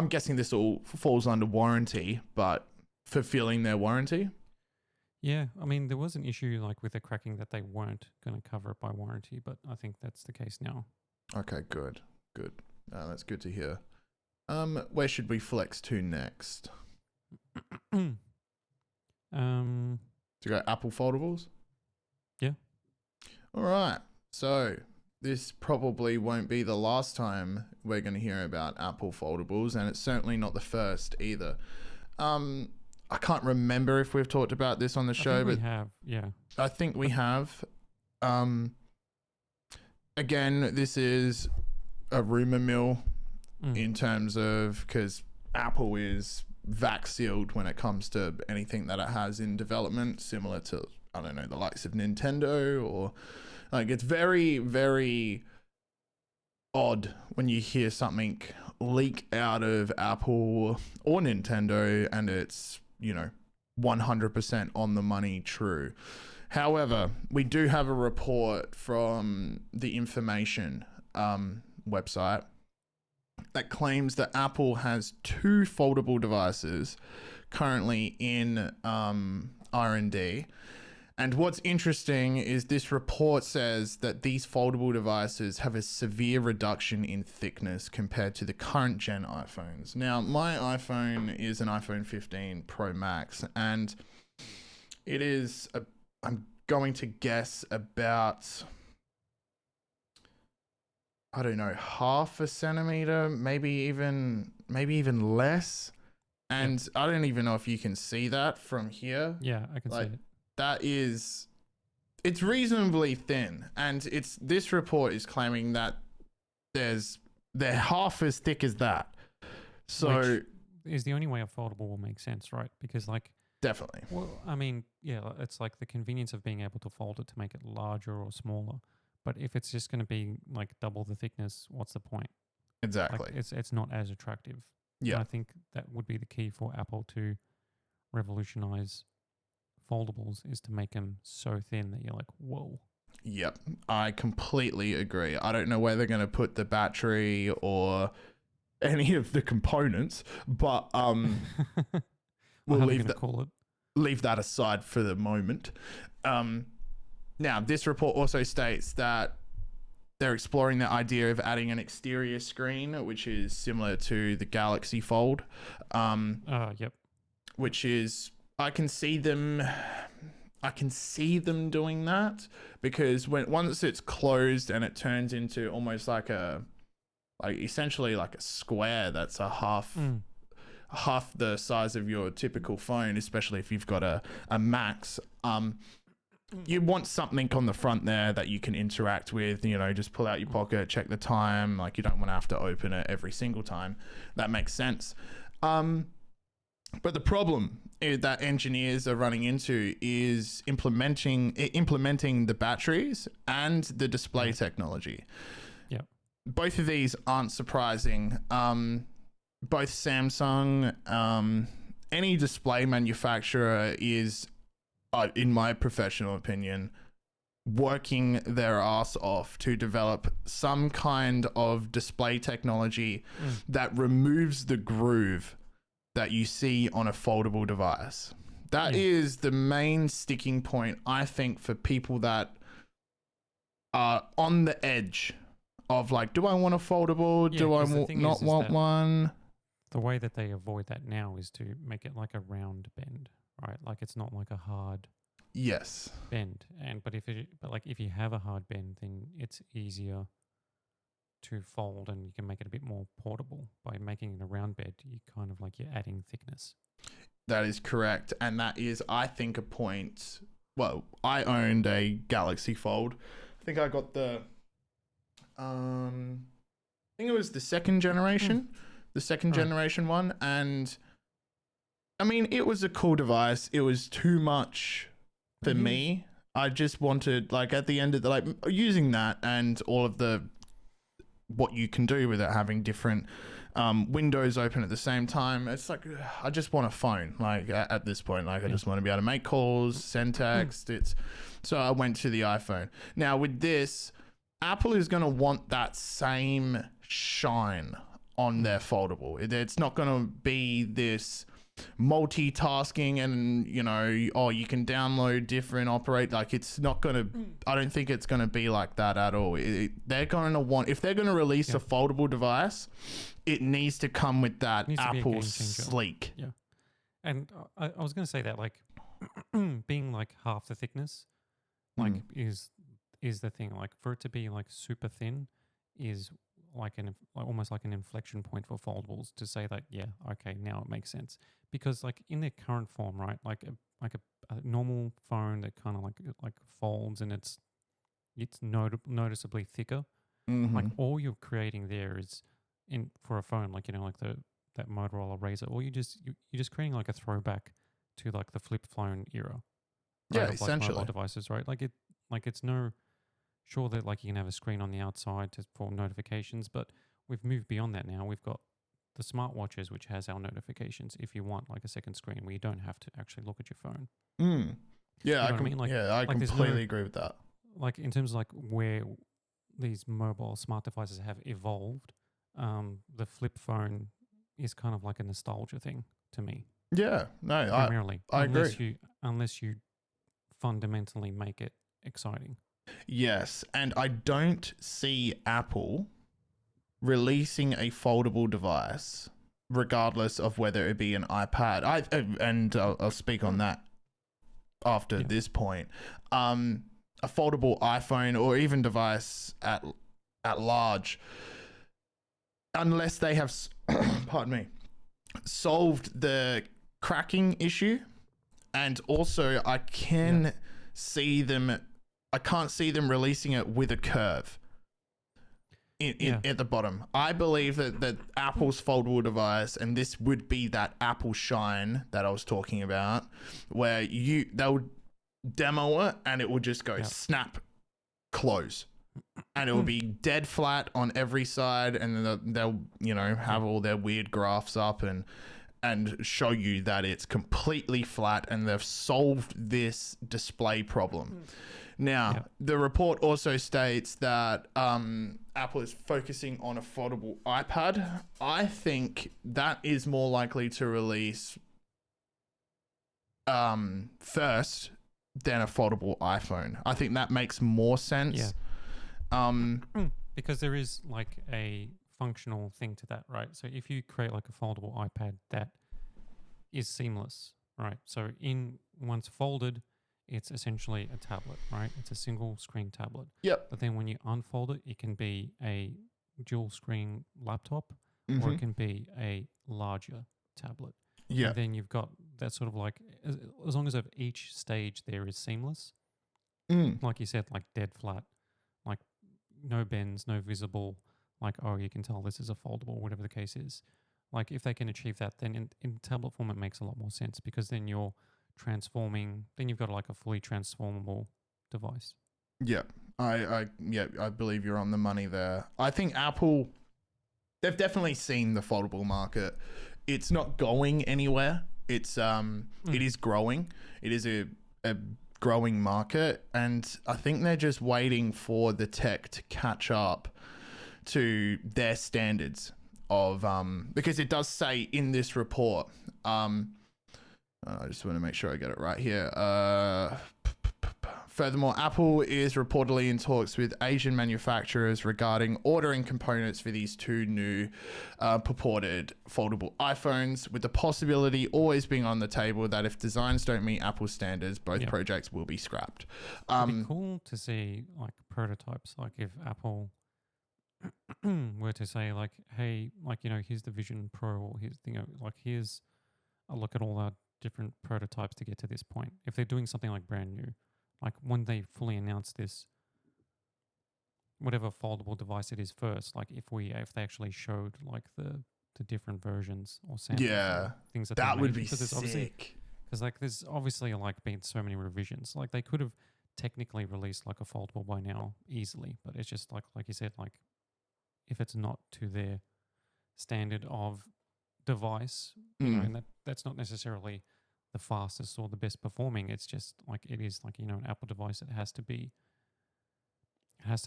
guessing this all falls under warranty, but fulfilling their warranty. Yeah, I mean, there was an issue like with the cracking that they weren't going to cover it by warranty, but I think that's the case now. Okay, good. That's good to hear. Where should we flex to next? To go Apple foldables? Yeah. All right. So this probably won't be the last time we're going to hear about Apple foldables, and it's certainly not the first either. I can't remember if we've talked about this on the show, but we have. Yeah. I think we have. Again, this is a rumor mill in terms of, because Apple is vac sealed when it comes to anything that it has in development, similar to, I don't know, the likes of Nintendo, or like, it's very, very odd when you hear something leak out of Apple or Nintendo and it's, 100% on the money true. However, we do have a report from the Information website that claims that Apple has 2 foldable devices currently in R&D. And what's interesting is this report says that these foldable devices have a severe reduction in thickness compared to the current gen iPhones. Now, my iPhone is an iPhone 15 Pro Max, and it is, I'm going to guess about, I don't know, 0.5 centimeter, maybe even less. And I don't even know if you can see that from here. Yeah, I can see it. It's reasonably thin, and this report is claiming that they're half as thick as that. So which is the only way a foldable will make sense, right? Because like, definitely. Well, I mean, yeah, it's like the convenience of being able to fold it to make it larger or smaller. But if it's just going to be like double the thickness, what's the point? Exactly. Like, it's not as attractive. Yeah. And I think that would be the key for Apple to revolutionize foldables, is to make them so thin that you're like, whoa. Yep, I completely agree. I don't know where they're going to put the battery or any of the components, but we'll leave that aside for the moment. Now, this report also states that they're exploring the idea of adding an exterior screen, which is similar to the Galaxy Fold. Yep. Which is, I can see them I can see them doing that because once it's closed and it turns into almost like essentially like a square that's a half the size of your typical phone, especially if you've got a Max. You want something on the front there that you can interact with, just pull out your pocket, check the time. Like, you don't want to have to open it every single time. That makes sense. But the problem that engineers are running into is implementing the batteries and the display technology. Yeah. Both of these aren't surprising. Both Samsung, any display manufacturer is, in my professional opinion, working their ass off to develop some kind of display technology that removes the groove that you see on a foldable device. That is the main sticking point, I think, for people that are on the edge of like, do I want a foldable? Do I not want one? The way that they avoid that now is to make it like a round bend, right? Like, it's not like a hard bend. But if you have a hard bend, then it's easier to fold, and you can make it a bit more portable. By making it a round bed, you kind of like, you're adding thickness. That is correct. And that is, I think, a point. Well, I owned a Galaxy Fold. I think I got I think it was the second generation, generation one. And I mean, it was a cool device. It was too much for me. I just wanted, like, at the end of the, using that and all of what you can do with it, having different windows open at the same time. It's like, I just want a phone. Like, at this point, like, I just want to be able to make calls, send text. So I went to the iPhone. Now with this, Apple is going to want that same shine on their foldable. It's not going to be this multitasking and you can download different it's not going to I don't think it's going to be like that at all. They're going to want, if they're going to release a foldable device, it needs to come with that Apple sleek. And I was going to say that, like, being like half the thickness, like, is the thing. Like, for it to be like super thin is like almost like an inflection point for foldables to say that, okay, now it makes sense. Because like, in their current form, right, like a normal phone that kind of like folds, and it's noticeably thicker. Like, all you're creating there is, for a phone, like, like that Motorola Razr, or you're just creating like a throwback to like the flip phone era. Right, of, essentially, like, mobile devices, right? It's no, sure that like you can have a screen on the outside for notifications, but we've moved beyond that now. We've got the smartwatches, which has our notifications if you want like a second screen where you don't have to actually look at your phone. Yeah, I mean? Like, I completely agree with that. Like, in terms of like where these mobile smart devices have evolved, the flip phone is kind of like a nostalgia thing to me. Yeah, no, primarily, I agree. Unless you fundamentally make it exciting. Yes, and I don't see Apple releasing a foldable device, regardless of whether it be an iPad. I'll speak on that after this point. A foldable iPhone or even device at large, unless they have, pardon me, solved the cracking issue, and also I can't see them releasing it with a curve at the bottom. I believe that Apple's foldable device, and this would be that Apple shine that I was talking about, where they'll demo it and it will just go snap, close, and it will be dead flat on every side, and then they'll have all their weird graphs up and show you that it's completely flat and they've solved this display problem. Now, the report also states that Apple is focusing on a foldable iPad. I think that is more likely to release first than a foldable iPhone. I think that makes more sense. Because there is like a functional thing to that, right? So if you create like a foldable iPad that is seamless, right? So once folded, it's essentially a tablet, right? It's a single screen tablet. Yep. But then when you unfold it, it can be a dual screen laptop, or it can be a larger tablet. Yeah. And then you've got that sort of like, as long as of each stage there is seamless, like you said, like dead flat, like no bends, no visible, like, oh, you can tell this is a foldable, whatever the case is. Like if they can achieve that, then in tablet form, it makes a lot more sense, because then you're transforming, then you've got like a fully transformable device. Yeah. I believe you're on the money there. I think Apple, they've definitely seen the foldable market. It's not going anywhere. It's it is growing. It is a growing market, and I think they're just waiting for the tech to catch up to their standards of because it does say in this report, I just want to make sure I get it right here. Furthermore, Apple is reportedly in talks with Asian manufacturers regarding ordering components for these two new purported foldable iPhones, with the possibility always being on the table that if designs don't meet Apple standards, both projects will be scrapped. It'd be cool to see like prototypes, like if Apple were to say like, hey, like, you know, here's the Vision Pro, or here's, you know, like here's a look at all our different prototypes to get to this point. If they're doing something like brand new, like when they fully announce this, whatever foldable device it is first, like if they actually showed like the different versions or samples, things that would be sick. Because like there's obviously like been so many revisions. Like they could have technically released like a foldable by now easily, but it's just like you said, like if it's not to their standard of device, you know, and that's not necessarily the fastest or the best performing. It's just like it is like, you know, an Apple device. It has to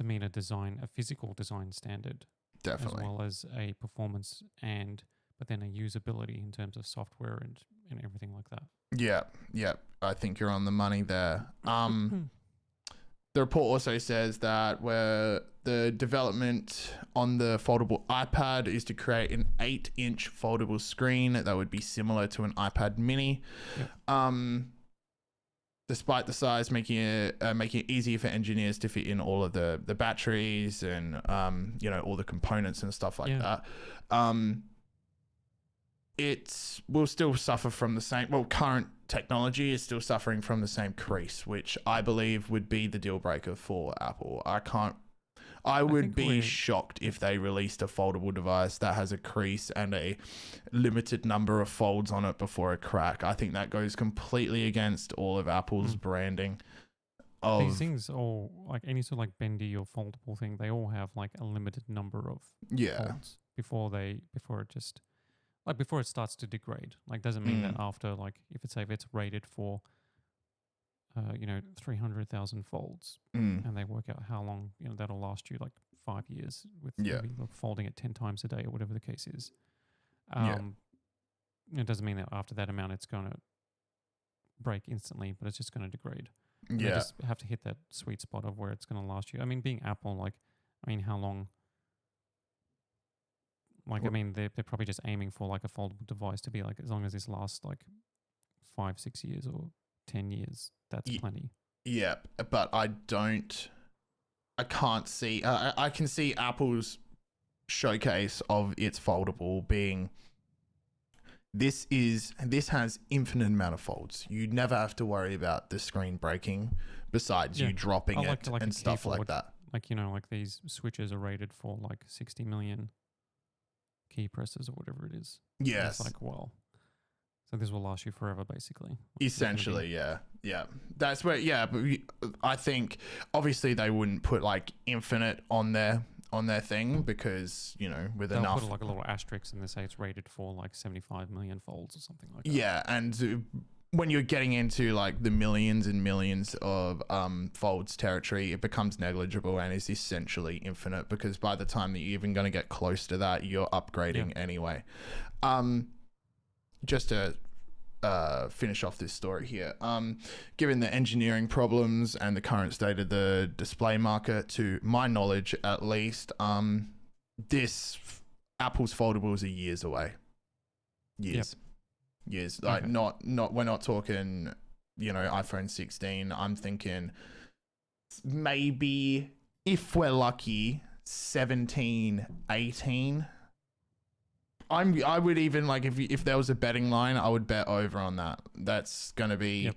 meet a physical design standard, definitely, as well as a performance but then a usability in terms of software and everything like that. Yeah. I think you're on the money there. The report also says that where the development on the foldable iPad is to create an 8-inch foldable screen that would be similar to an iPad mini. Despite the size, making it easier for engineers to fit in all of the batteries and you know, all the components and stuff like that. It will still suffer from the same, current technology is still suffering from the same crease, which I believe would be the deal breaker for Apple. I would be shocked if they released a foldable device that has a crease and a limited number of folds on it before a crack. I think that goes completely against all of Apple's branding. These things all, like any sort of like bendy or foldable thing, they all have like a limited number of folds before it starts to degrade. Like doesn't mean that after, like if it's rated for 300,000 folds, and they work out how long, you know, that'll last you like 5 years with maybe folding it 10 times a day or whatever the case is. It doesn't mean that after that amount it's going to break instantly, but it's just going to degrade. And they just have to hit that sweet spot of where it's going to last you. I mean, being Apple, how long? Like, I mean, they're probably just aiming for like a foldable device to be like, as long as this lasts like 5-6 years or 10 years, that's plenty. Yeah, but I can't see. I can see Apple's showcase of its foldable being. This has infinite amount of folds. You never have to worry about the screen breaking. Besides you dropping it and stuff like that. Like, you know, like these switches are rated for like 60 million key presses or whatever it is. Yes. It's like, well, so this will last you forever, basically. Essentially, yeah. That's where, but I think obviously they wouldn't put like infinite on their thing because, you know, with they'll enough. Put like a little asterisk and they say it's rated for like 75 million folds or something like that. Yeah, and when you're getting into like the millions and millions of folds territory, it becomes negligible and is essentially infinite, because by the time that you're even going to get close to that, you're upgrading anyway. Just to finish off this story here, given the engineering problems and the current state of the display market, to my knowledge at least, this Apple's foldables are years away. Years. Like not we're not talking iPhone 16. I'm thinking maybe, if we're lucky, 17, 18. I would even, like, if there was a betting line, I would bet over on that. That's gonna be Yep.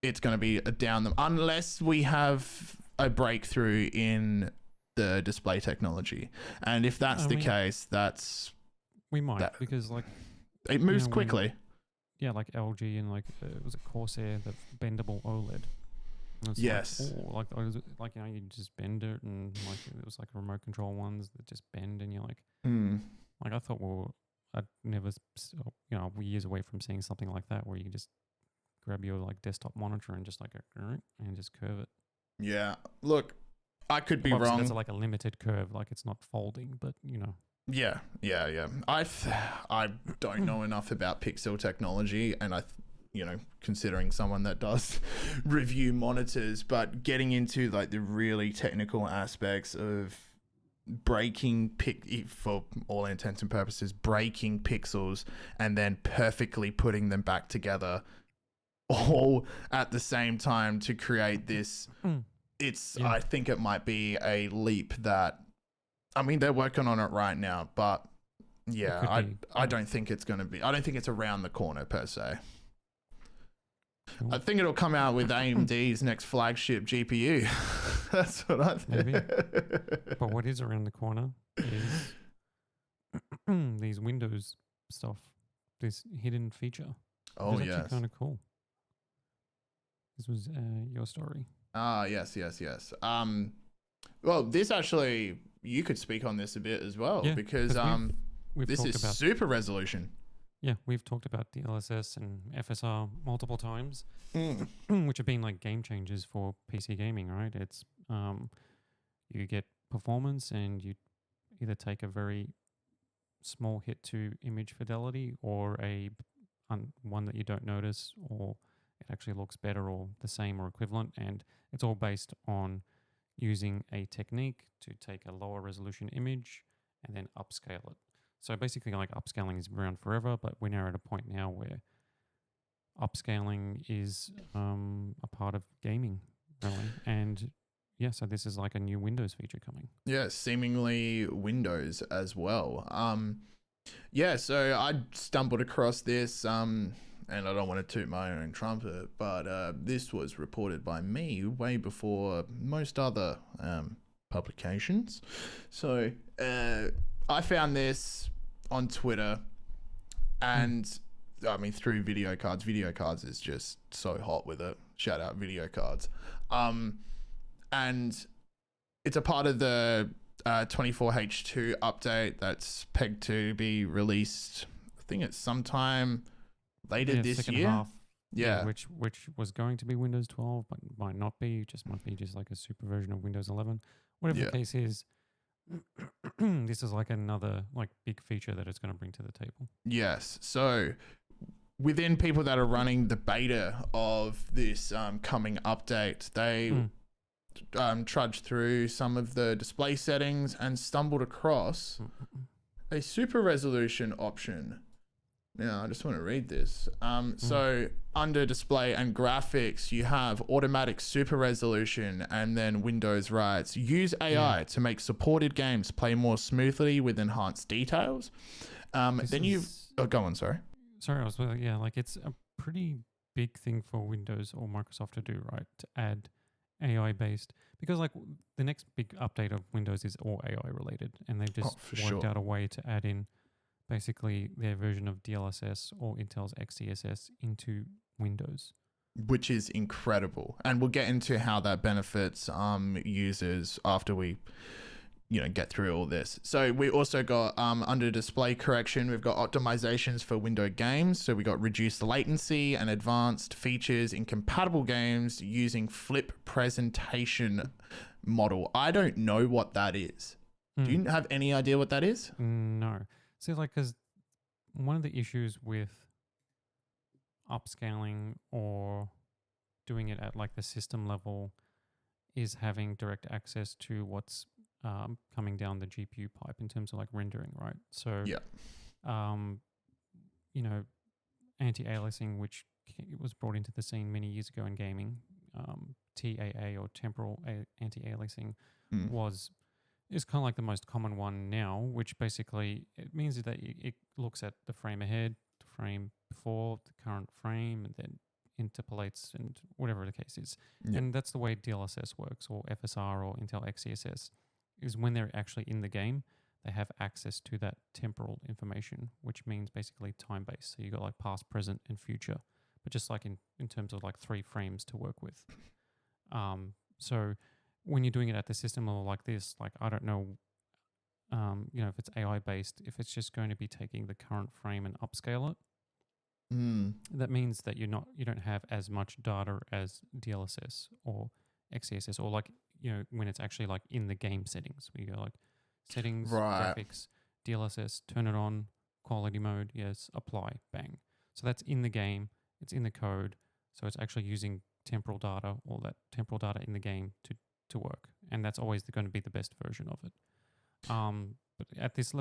It's gonna be a down them, unless we have a breakthrough in the display technology. And if that's the case, we might, because like it moves when- quickly. like LG and like was it Corsair, the bendable OLED. And it's Yes. like you just bend it, and like it was like remote control ones that just bend, and you're like, Hmm. like I thought, well, I'd never, we're years away from seeing something like that where you can just grab your like desktop monitor and just like and just curve it. Yeah. Look, I could be Obviously, wrong. that's like a limited curve, like it's not folding, but Yeah. I don't know enough about pixel technology, and considering someone that does review monitors, but getting into like the really technical aspects of for all intents and purposes, breaking pixels and then perfectly putting them back together all at the same time to create this. I think it might be a leap that, I mean, they're working on it right now, but yeah, I don't think it's going to be, I don't think it's around the corner per se. Cool. I think it'll come out with AMD's next flagship GPU. That's what I think. Maybe. But what is around the corner is these Windows stuff, this hidden feature. Oh, It's yes. actually kind of cool. This was your story. Ah, yes. Well, this actually, you could speak on this a bit as well, Yeah, because we've this talked is about super resolution. Yeah, we've talked about DLSS and FSR multiple times, which have been like game changers for PC gaming, right? It's you get performance, and you either take a very small hit to image fidelity, or one that you don't notice, or it actually looks better or the same or equivalent, and it's all based on using a technique to take a lower resolution image and then upscale it. So basically, like, upscaling is around forever, but we're now at a point now where upscaling is a part of gaming, really. And yeah, so this is like a new Windows feature coming. Yeah, seemingly Windows as well. Yeah, so I stumbled across this, and I don't want to toot my own trumpet, but this was reported by me way before most other publications. So I found this on Twitter, and I mean, through video cards. Video cards is just so hot with it. Shout out video cards. And it's a part of the 24H2 update that's pegged to be released, I think it's sometime later this second year. half, Yeah. which was going to be Windows 12, but might not be. Might be just like a super version of Windows 11. Whatever the case is, this is like another like big feature that it's going to bring to the table. Yes. So within people that are running the beta of this coming update, they trudged through some of the display settings and stumbled across a super resolution option. Now, I just want to read this. So under display and graphics, you have automatic super resolution, and then Windows writes, use AI to make supported games play more smoothly with enhanced details. Go on, sorry. Sorry, I was like, it's a pretty big thing for Windows or Microsoft to do, right? To add AI based, because like the next big update of Windows is all AI related, and they've just worked out a way to add in basically their version of DLSS or Intel's XeSS into Windows, which is incredible. And we'll get into how that benefits users after we get through all this. So we also got under display correction, we've got optimizations for window games. So we got reduced latency and advanced features in compatible games using flip presentation model. I don't know what that is. Do you have any idea what that is? No. See, like, because one of the issues with upscaling or doing it at like the system level is having direct access to what's coming down the GPU pipe in terms of like rendering, right? So, anti-aliasing, which it was brought into the scene many years ago in gaming. TAA, or temporal anti-aliasing, is kind of like the most common one now, which basically it means that it looks at the frame ahead, the frame before, the current frame, and then interpolates and whatever the case is. Yep. And that's the way DLSS works, or FSR, or Intel XeSS, is when they're actually in the game, they have access to that temporal information, which means basically time-based. So you got like past, present, and future, but just like in terms of like 3 frames to work with. So when you're doing it at the system level like this, like I don't know, if it's AI based, if it's just going to be taking the current frame and upscale it, that means that you don't have as much data as DLSS or XeSS, or like, when it's actually like in the game settings, where you go like settings, graphics, DLSS, turn it on, quality mode, yes, apply, bang. So that's in the game, it's in the code, so it's actually using temporal data, or that temporal data in the game to work, and that's always going to be the best version of it. But at this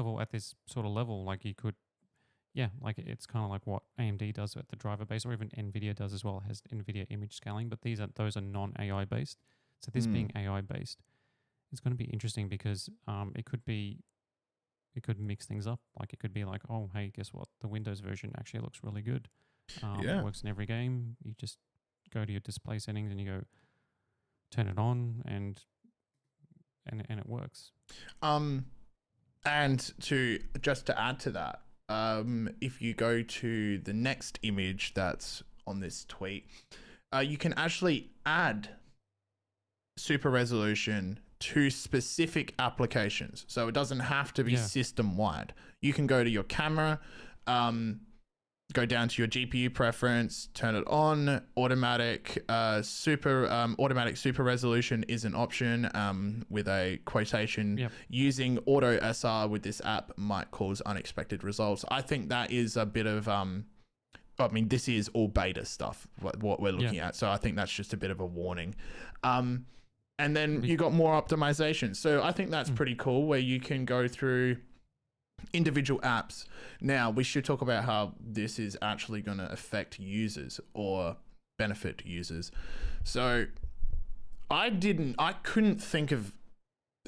sort of level, like you could, like it's kind of like what AMD does at the driver base, or even NVIDIA does as well, has NVIDIA image scaling, but those are non-AI based. So this being AI based, it's going to be interesting because it could mix things up. Like it could be like, oh, hey, guess what? The Windows version actually looks really good. It works in every game. You just go to your display settings and you go turn it on, and it works. And to add to that, if you go to the next image that's on this tweet, you can actually add super resolution to specific applications. So it doesn't have to be system wide. You can go to your camera, go down to your GPU preference, turn it on. Automatic super resolution is an option, with a quotation. Yep. Using auto SR with this app might cause unexpected results. I think that is a bit of this is all beta stuff, what we're looking at. So I think that's just a bit of a warning. And then you got more optimization. So I think that's pretty cool, where you can go through individual apps. Now we should talk about how this is actually going to affect users or benefit users. So I couldn't think of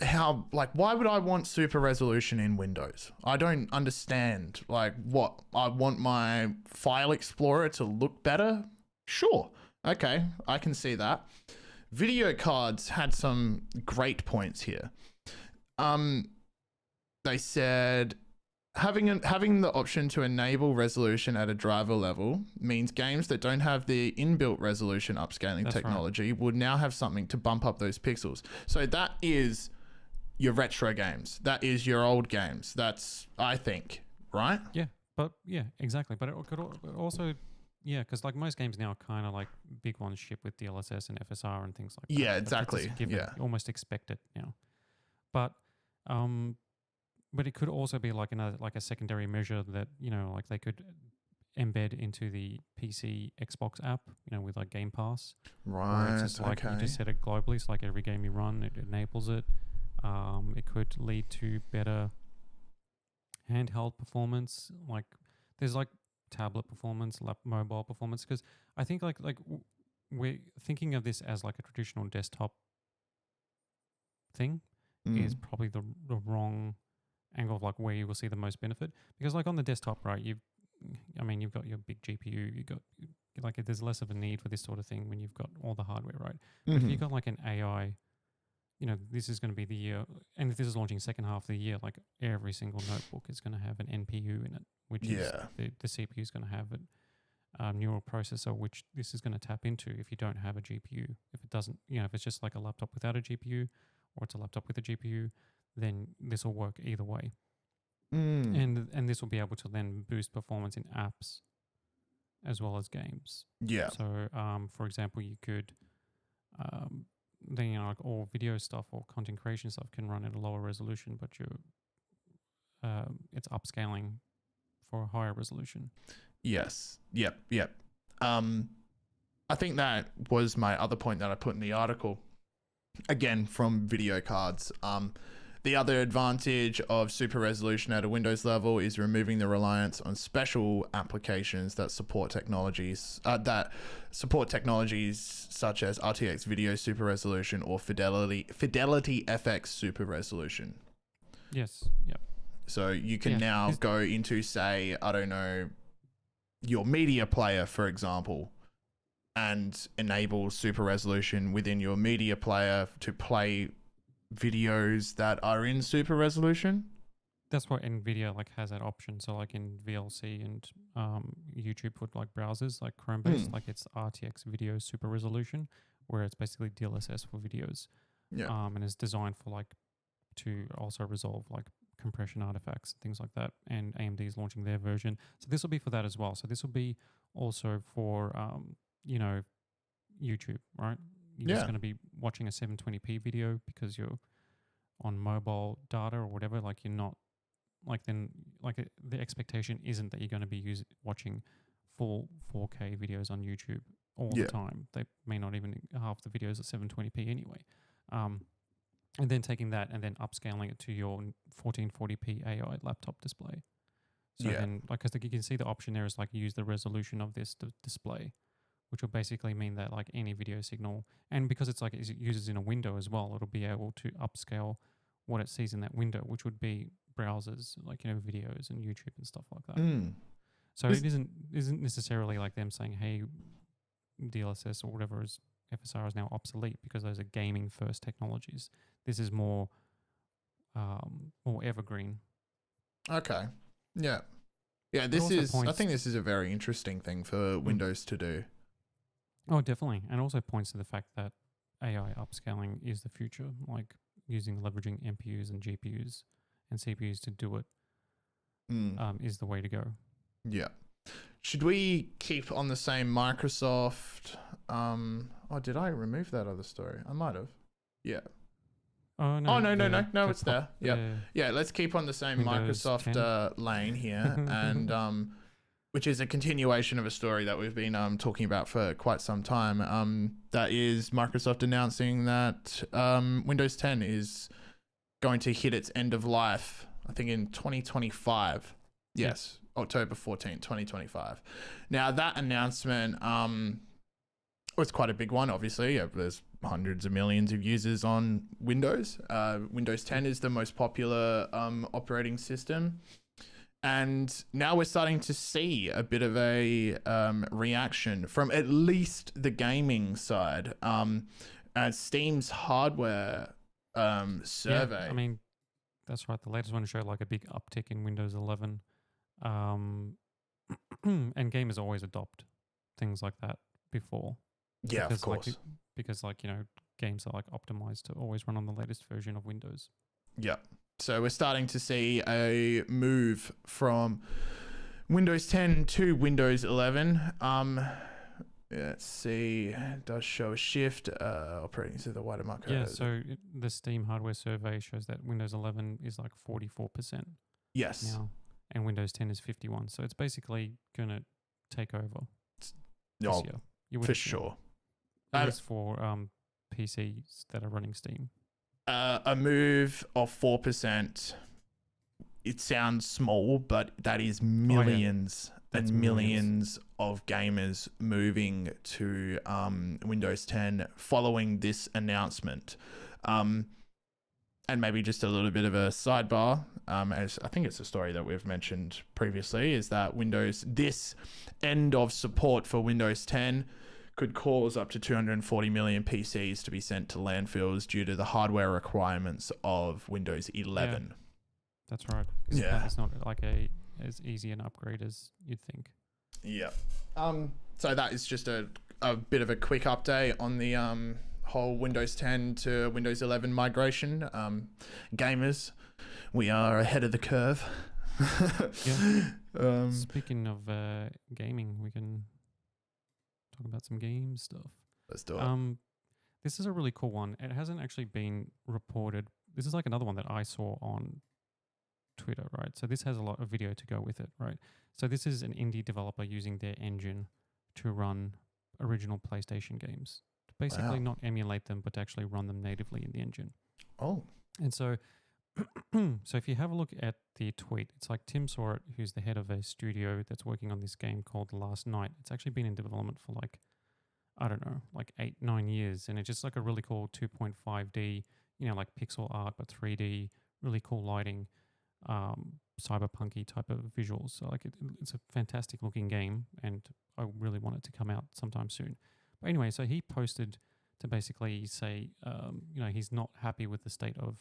how, like, why would I want super resolution in Windows? I don't understand. Like, what, I want my file explorer to look better? Sure. Okay, I can see that. Video cards had some great points here. They said having the option to enable resolution at a driver level means games that don't have the inbuilt resolution upscaling technology would now have something to bump up those pixels. So that is your retro games. That is your old games. That's, I think, right? Yeah, exactly. But it could also, because like most games now, kind of like big ones ship with DLSS and FSR and things like that. Yeah, exactly. You almost expect it now. But it could also be like a secondary measure that, like they could embed into the PC Xbox app, with like Game Pass. Right. Where it's just like you just set it globally, so like every game you run, it enables it. It could lead to better handheld performance. Like there's like tablet performance, mobile performance, because I think like we're thinking of this as like a traditional desktop thing is probably the wrong angle of like where you will see the most benefit, because like on the desktop, right, you've got your big GPU, you got like there's less of a need for this sort of thing when you've got all the hardware, right? But if you've got like an AI, this is going to be the year, and if this is launching second half of the year, like every single notebook is going to have an NPU in it, which is the CPU is going to have a neural processor, which this is going to tap into if you don't have a GPU. If it doesn't, if it's just like a laptop without a GPU, or it's a laptop with a GPU, then this will work either way. And this will be able to then boost performance in apps as well as games. Yeah. So, for example, you could, then like all video stuff or content creation stuff can run at a lower resolution, but it's upscaling for a higher resolution. Yes. Yep. I think that was my other point that I put in the article. Again, from video cards. The other advantage of super resolution at a Windows level is removing the reliance on special applications that support technologies such as RTX video super resolution or Fidelity FX super resolution. Yes. Yep. So you can now go into, say, I don't know, your media player, for example, and enable super resolution within your media player to play videos that are in super resolution. That's what NVIDIA like has that option. So like in VLC and YouTube with like browsers like Chrome based, like it's RTX video super resolution, where it's basically DLSS for videos. Yeah. And it's designed for like to also resolve like compression artifacts, things like that. And AMD is launching their version. So this will be for that as well. So this will be also for you know, YouTube, right? You're just going to be watching a 720p video because you're on mobile data or whatever. Like you're not like then like the expectation isn't that you're going to be watching full 4K videos on YouTube all the time. They may not even half the videos at 720p anyway. And then taking that and then upscaling it to your 1440p AI laptop display. So then, like, because you can see the option there is like use the resolution of this display, which will basically mean that like any video signal, and because it's like it uses in a window as well, it'll be able to upscale what it sees in that window, which would be browsers, like, you know, videos and YouTube and stuff like that. So it isn't necessarily like them saying, hey, DLSS or whatever is FSR is now obsolete because those are gaming first technologies. This is more evergreen. Okay. Yeah. Yeah, this is I think this is a very interesting thing for Windows to do. Oh, definitely. And also points to the fact that AI upscaling is the future, like leveraging NPUs and GPUs and CPUs to do it is the way to go. Yeah. Should we keep on the same Microsoft? Oh, did I remove that other story? I might have. Yeah. Oh, no. No, it's there. Yeah, let's keep on the same Windows Microsoft lane here. And which is a continuation of a story that we've been talking about for quite some time. That is Microsoft announcing that Windows 10 is going to hit its end of life, I think in 2025. Yes, October 14th, 2025. Now, that announcement was quite a big one, obviously. There's hundreds of millions of users on Windows. Windows 10 is the most popular operating system. And now we're starting to see a bit of a reaction from at least the gaming side. As Steam's hardware survey. Yeah, I mean, that's right. The latest one showed like a big uptick in Windows 11. And gamers always adopt things like that before. Yeah, of course. Because you know, games are like optimized to always run on the latest version of Windows. Yeah. So we're starting to see a move from Windows 10 to Windows 11. Let's see, it does show a shift operating to the wider market. Yeah, so the Steam hardware survey shows that Windows 11 is like 44%. Yes. Now, and Windows 10 is 51%. So it's basically going to take over this year. For sure. At least for PCs that are running Steam. A move of 4%. It sounds small, but that is millions and millions of gamers moving to Windows 10 following this announcement. And maybe just a little bit of a sidebar, as I think it's a story that we've mentioned previously, is that this end of support for Windows 10 could cause up to 240 million PCs to be sent to landfills due to the hardware requirements of Windows 11. Yeah, that's right. Yeah. It's not like as easy an upgrade as you'd think. Yeah. So that is just a bit of a quick update on the whole Windows 10 to Windows 11 migration. Gamers, we are ahead of the curve. Yeah. Speaking of gaming, we can talk about some game stuff. Let's do it. This is a really cool one. It hasn't actually been reported. This is like another one that I saw on Twitter, right? So this has a lot of video to go with it, right? So this is an indie developer using their engine to run original PlayStation games. To basically not emulate them, but to actually run them natively in the engine. Oh. And so So if you have a look at the tweet, it's like Tim saw it, who's the head of a studio that's working on this game called Last Night. It's actually been in development for like, I don't know, like 8-9 years. And it's just like a really cool 2.5D, like pixel art, but 3D, really cool lighting, cyberpunky type of visuals. So like it's a fantastic looking game, and I really want it to come out sometime soon. But anyway, so he posted to basically say, he's not happy with the state of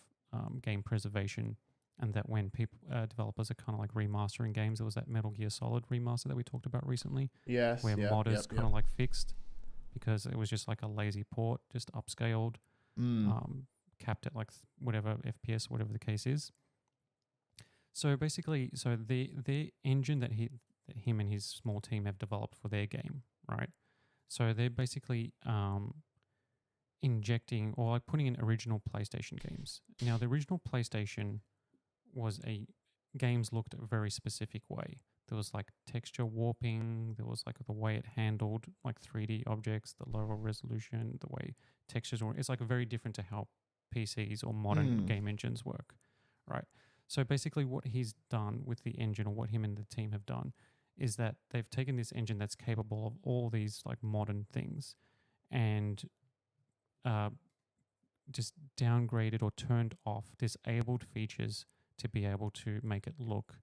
game preservation, and that when people developers are kind of like remastering games, there was that Metal Gear Solid remaster that we talked about recently, Yes. where modders kind of like fixed because it was just like a lazy port, just upscaled, capped at like whatever FPS, whatever the case is. So basically, the engine that him and his small team have developed for their game, right? So they're basically injecting or like putting in original PlayStation games. Now, the original PlayStation games looked a very specific way. There was like texture warping. There was like the way it handled like 3D objects, the lower resolution, the way textures were. It's like very different to how PCs or modern game engines work, right? So basically what he's done with the engine, or what him and the team have done, is that they've taken this engine that's capable of all these like modern things and just downgraded or turned off, disabled features to be able to make it look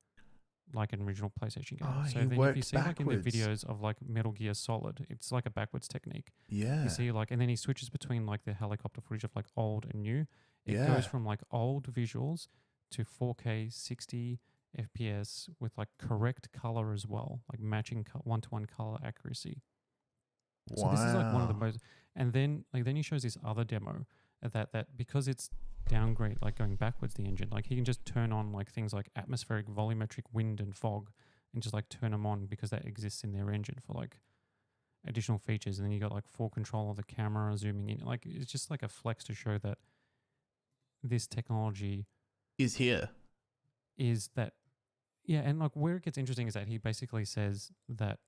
like an original PlayStation game. So then if you see like in the videos of like Metal Gear Solid, it's like a backwards technique. Yeah. You see like, and then he switches between like the helicopter footage of like old and new. It goes from like old visuals to 4K 60 FPS with like correct color as well, like matching one-to-one color accuracy. So this is like one of the most, and then he shows this other demo that because it's downgrade, like going backwards the engine, like he can just turn on like things like atmospheric, volumetric, wind and fog, and just like turn them on because that exists in their engine for like additional features. And then you got like full control of the camera zooming in. Like it's just like a flex to show that this technology is here. Is that, yeah, and like where it gets interesting is that he basically says that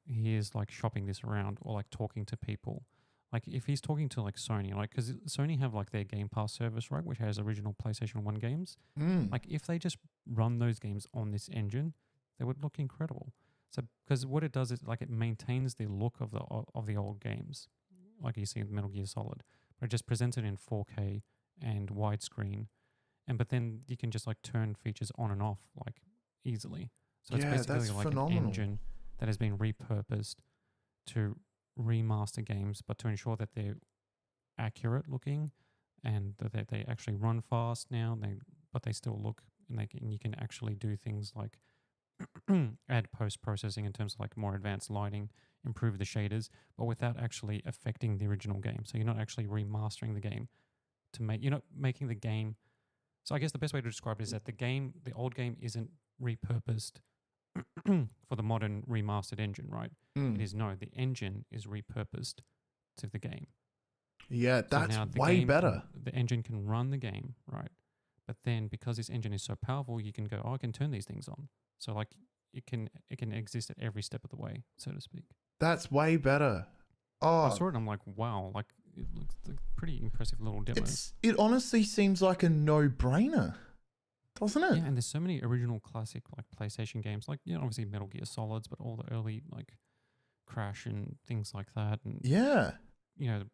he is like shopping this around or like talking to people. Like if he's talking to like Sony, like because Sony have like their Game Pass service, right, which has original PlayStation 1 games. Like if they just run those games on this engine, they would look incredible. So because what it does is like it maintains the look of the old games, like you see in Metal Gear Solid, but it just presents it in 4K and widescreen, but then you can just like turn features on and off like easily. So it's basically like phenomenal. an engine that has been repurposed to remaster games, but to ensure that they're accurate looking and that they actually run fast now. But they still look, and you can actually do things like add post-processing in terms of like more advanced lighting, improve the shaders, but without actually affecting the original game. So you're not actually remastering the game you're not making the game. So I guess the best way to describe it is that the old game isn't repurposed for the modern remastered engine, right? It is the engine is repurposed to the game. Yeah, that's way better. The engine can run the game, right? But then because this engine is so powerful, you can go, I can turn these things on. So like it can exist at every step of the way, so to speak. That's way better. Oh, I saw it and I'm like, wow, like it looks like pretty impressive little demo. It honestly seems like a no-brainer, doesn't it? Yeah, and there's so many original classic like PlayStation games, like obviously Metal Gear Solids, but all the early like Crash and things like that, and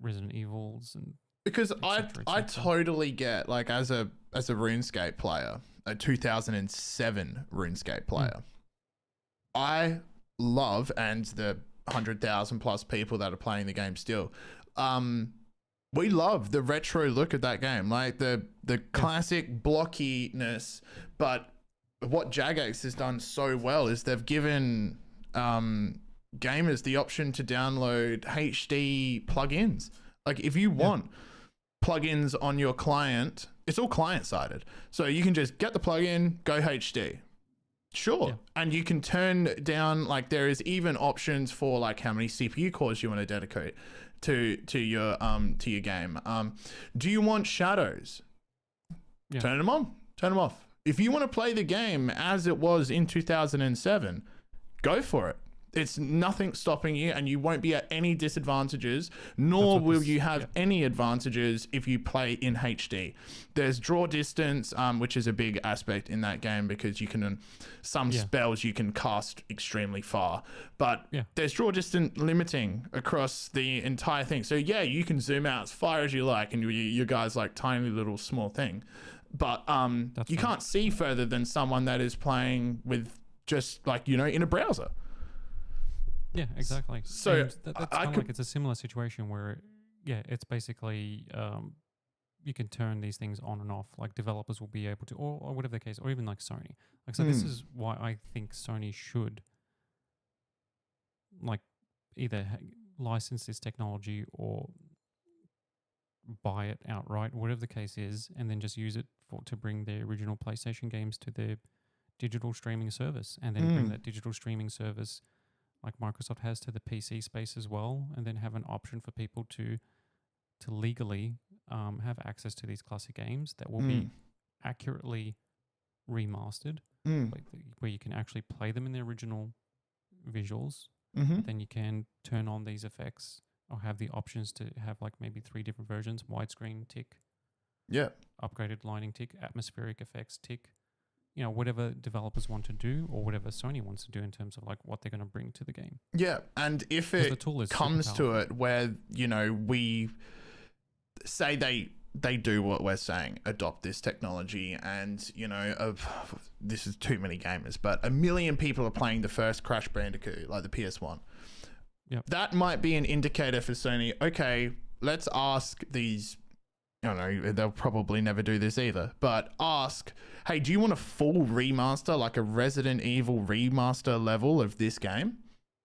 Resident Evils and because I totally get like as a RuneScape player, a 2007 RuneScape player, I love, and the 100,000 plus people that are playing the game still, we love the retro look of that game, like the classic blockiness. But what Jagex has done so well is they've given gamers the option to download HD plugins. Like if you want plugins on your client, it's all client-sided, so you can just get the plugin, go HD. Sure. And you can turn down, like there is even options for like how many CPU cores you want to dedicate to your game. Do you want shadows? Turn them on, turn them off. If you want to play the game as it was in 2007, go for it. It's nothing stopping you, and you won't be at any disadvantages, nor will you have any advantages if you play in HD. There's draw distance, which is a big aspect in that game because you can, some spells you can cast extremely far, but there's draw distance limiting across the entire thing. So yeah, you can zoom out as far as you like, and your guy's like tiny little small thing, but you can't see further than someone that is playing with just like, you know, in a browser. Yeah, exactly. So that's kind of like it's a similar situation where, it's basically you can turn these things on and off. Like developers will be able to, or whatever the case, or even like Sony. Like so, this is why I think Sony should like either license this technology or buy it outright, whatever the case is, and then just use it to bring their original PlayStation games to their digital streaming service, and then bring that digital streaming service like Microsoft has to the PC space as well, and then have an option for people to legally have access to these classic games that will be accurately remastered, where you can actually play them in their original visuals. Then you can turn on these effects or have the options to have like maybe 3 different versions: widescreen tick, upgraded lighting tick, atmospheric effects tick. You know, whatever developers want to do or whatever Sony wants to do in terms of like what they're going to bring to the game. Yeah, and if it comes to it where, you know, we say they do what we're saying, adopt this technology, and, you know, this is too many gamers, but 1 million people are playing the first Crash Bandicoot, like the PS1. Yep. That might be an indicator for Sony. Okay, let's ask these, I don't know, they'll probably never do this either, but ask, hey, do you want a full remaster, like a Resident Evil remaster level of this game?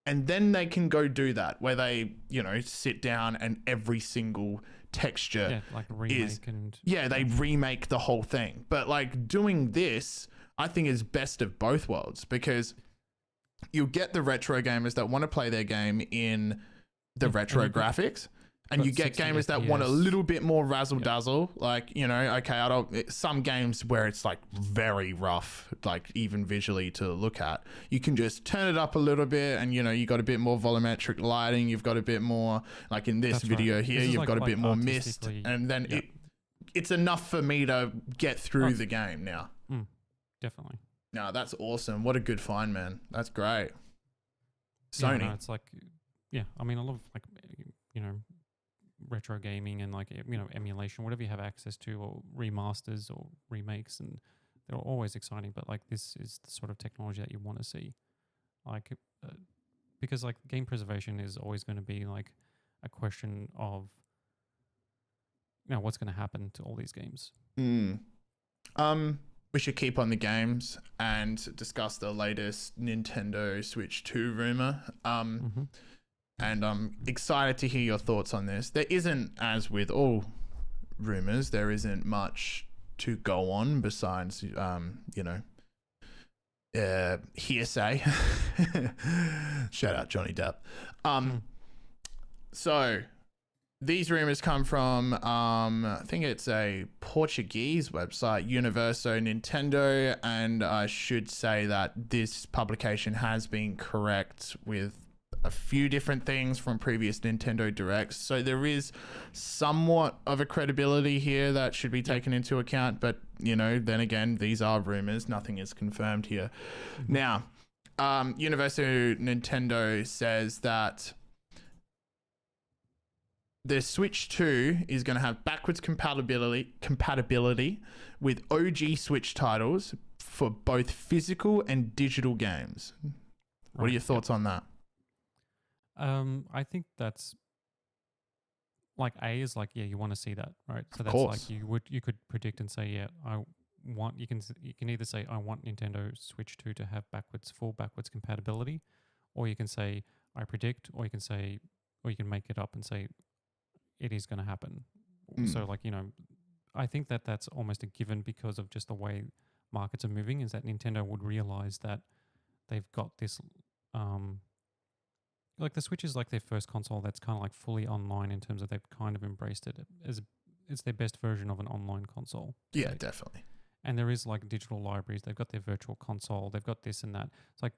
And then they can go do that, where they, you know, sit down and every single texture like remake they remake the whole thing. But like doing this, I think is best of both worlds, because you'll get the retro gamers that want to play their game in the retro graphics. And you get gamers that want a little bit more razzle dazzle, like, you know, okay, some games where it's like very rough, like even visually to look at, you can just turn it up a little bit, and, you know, you got a bit more volumetric lighting, you've got a bit more, like in this video here, you've got a bit more mist, and then it's enough for me to get through the game now. Definitely. No, that's awesome. What a good find, man. That's great. Sony. Yeah, no, it's like, I mean, I love, like, you know, retro gaming and like, you know, emulation, whatever you have access to, or remasters or remakes, and they're always exciting. But like, this is the sort of technology that you want to see, like, because like game preservation is always going to be like a question of, you know, what's going to happen to all these games. We should keep on the games and discuss the latest Nintendo Switch 2 rumor. And I'm excited to hear your thoughts on this. There isn't, as with all rumors, there isn't much to go on besides, you know, hearsay. Shout out Johnny Depp. So these rumors come from, I think it's a Portuguese website, Universo Nintendo, and I should say that this publication has been correct with a few different things from previous Nintendo Directs. So there is somewhat of a credibility here that should be taken into account. But, you know, then again, these are rumors. Nothing is confirmed here. Now, Universal Nintendo says that the Switch 2 is going to have backwards compatibility with OG Switch titles for both physical and digital games. What are your thoughts on that? I think that's like is like, you want to see that, right? So of that's course. like you could predict and say, you can either say I want Nintendo Switch 2 to have full backwards compatibility, or you can say I predict, or you can make it up and say it is going to happen. So like, you know, I think that that's almost a given because of just the way markets are moving, is that Nintendo would realize that they've got this like the Switch is like their first console that's kind of like fully online in terms of they've kind of embraced it as it's their best version of an online console. Yeah, definitely. And there is like digital libraries. They've got their virtual console. They've got this and that. It's like,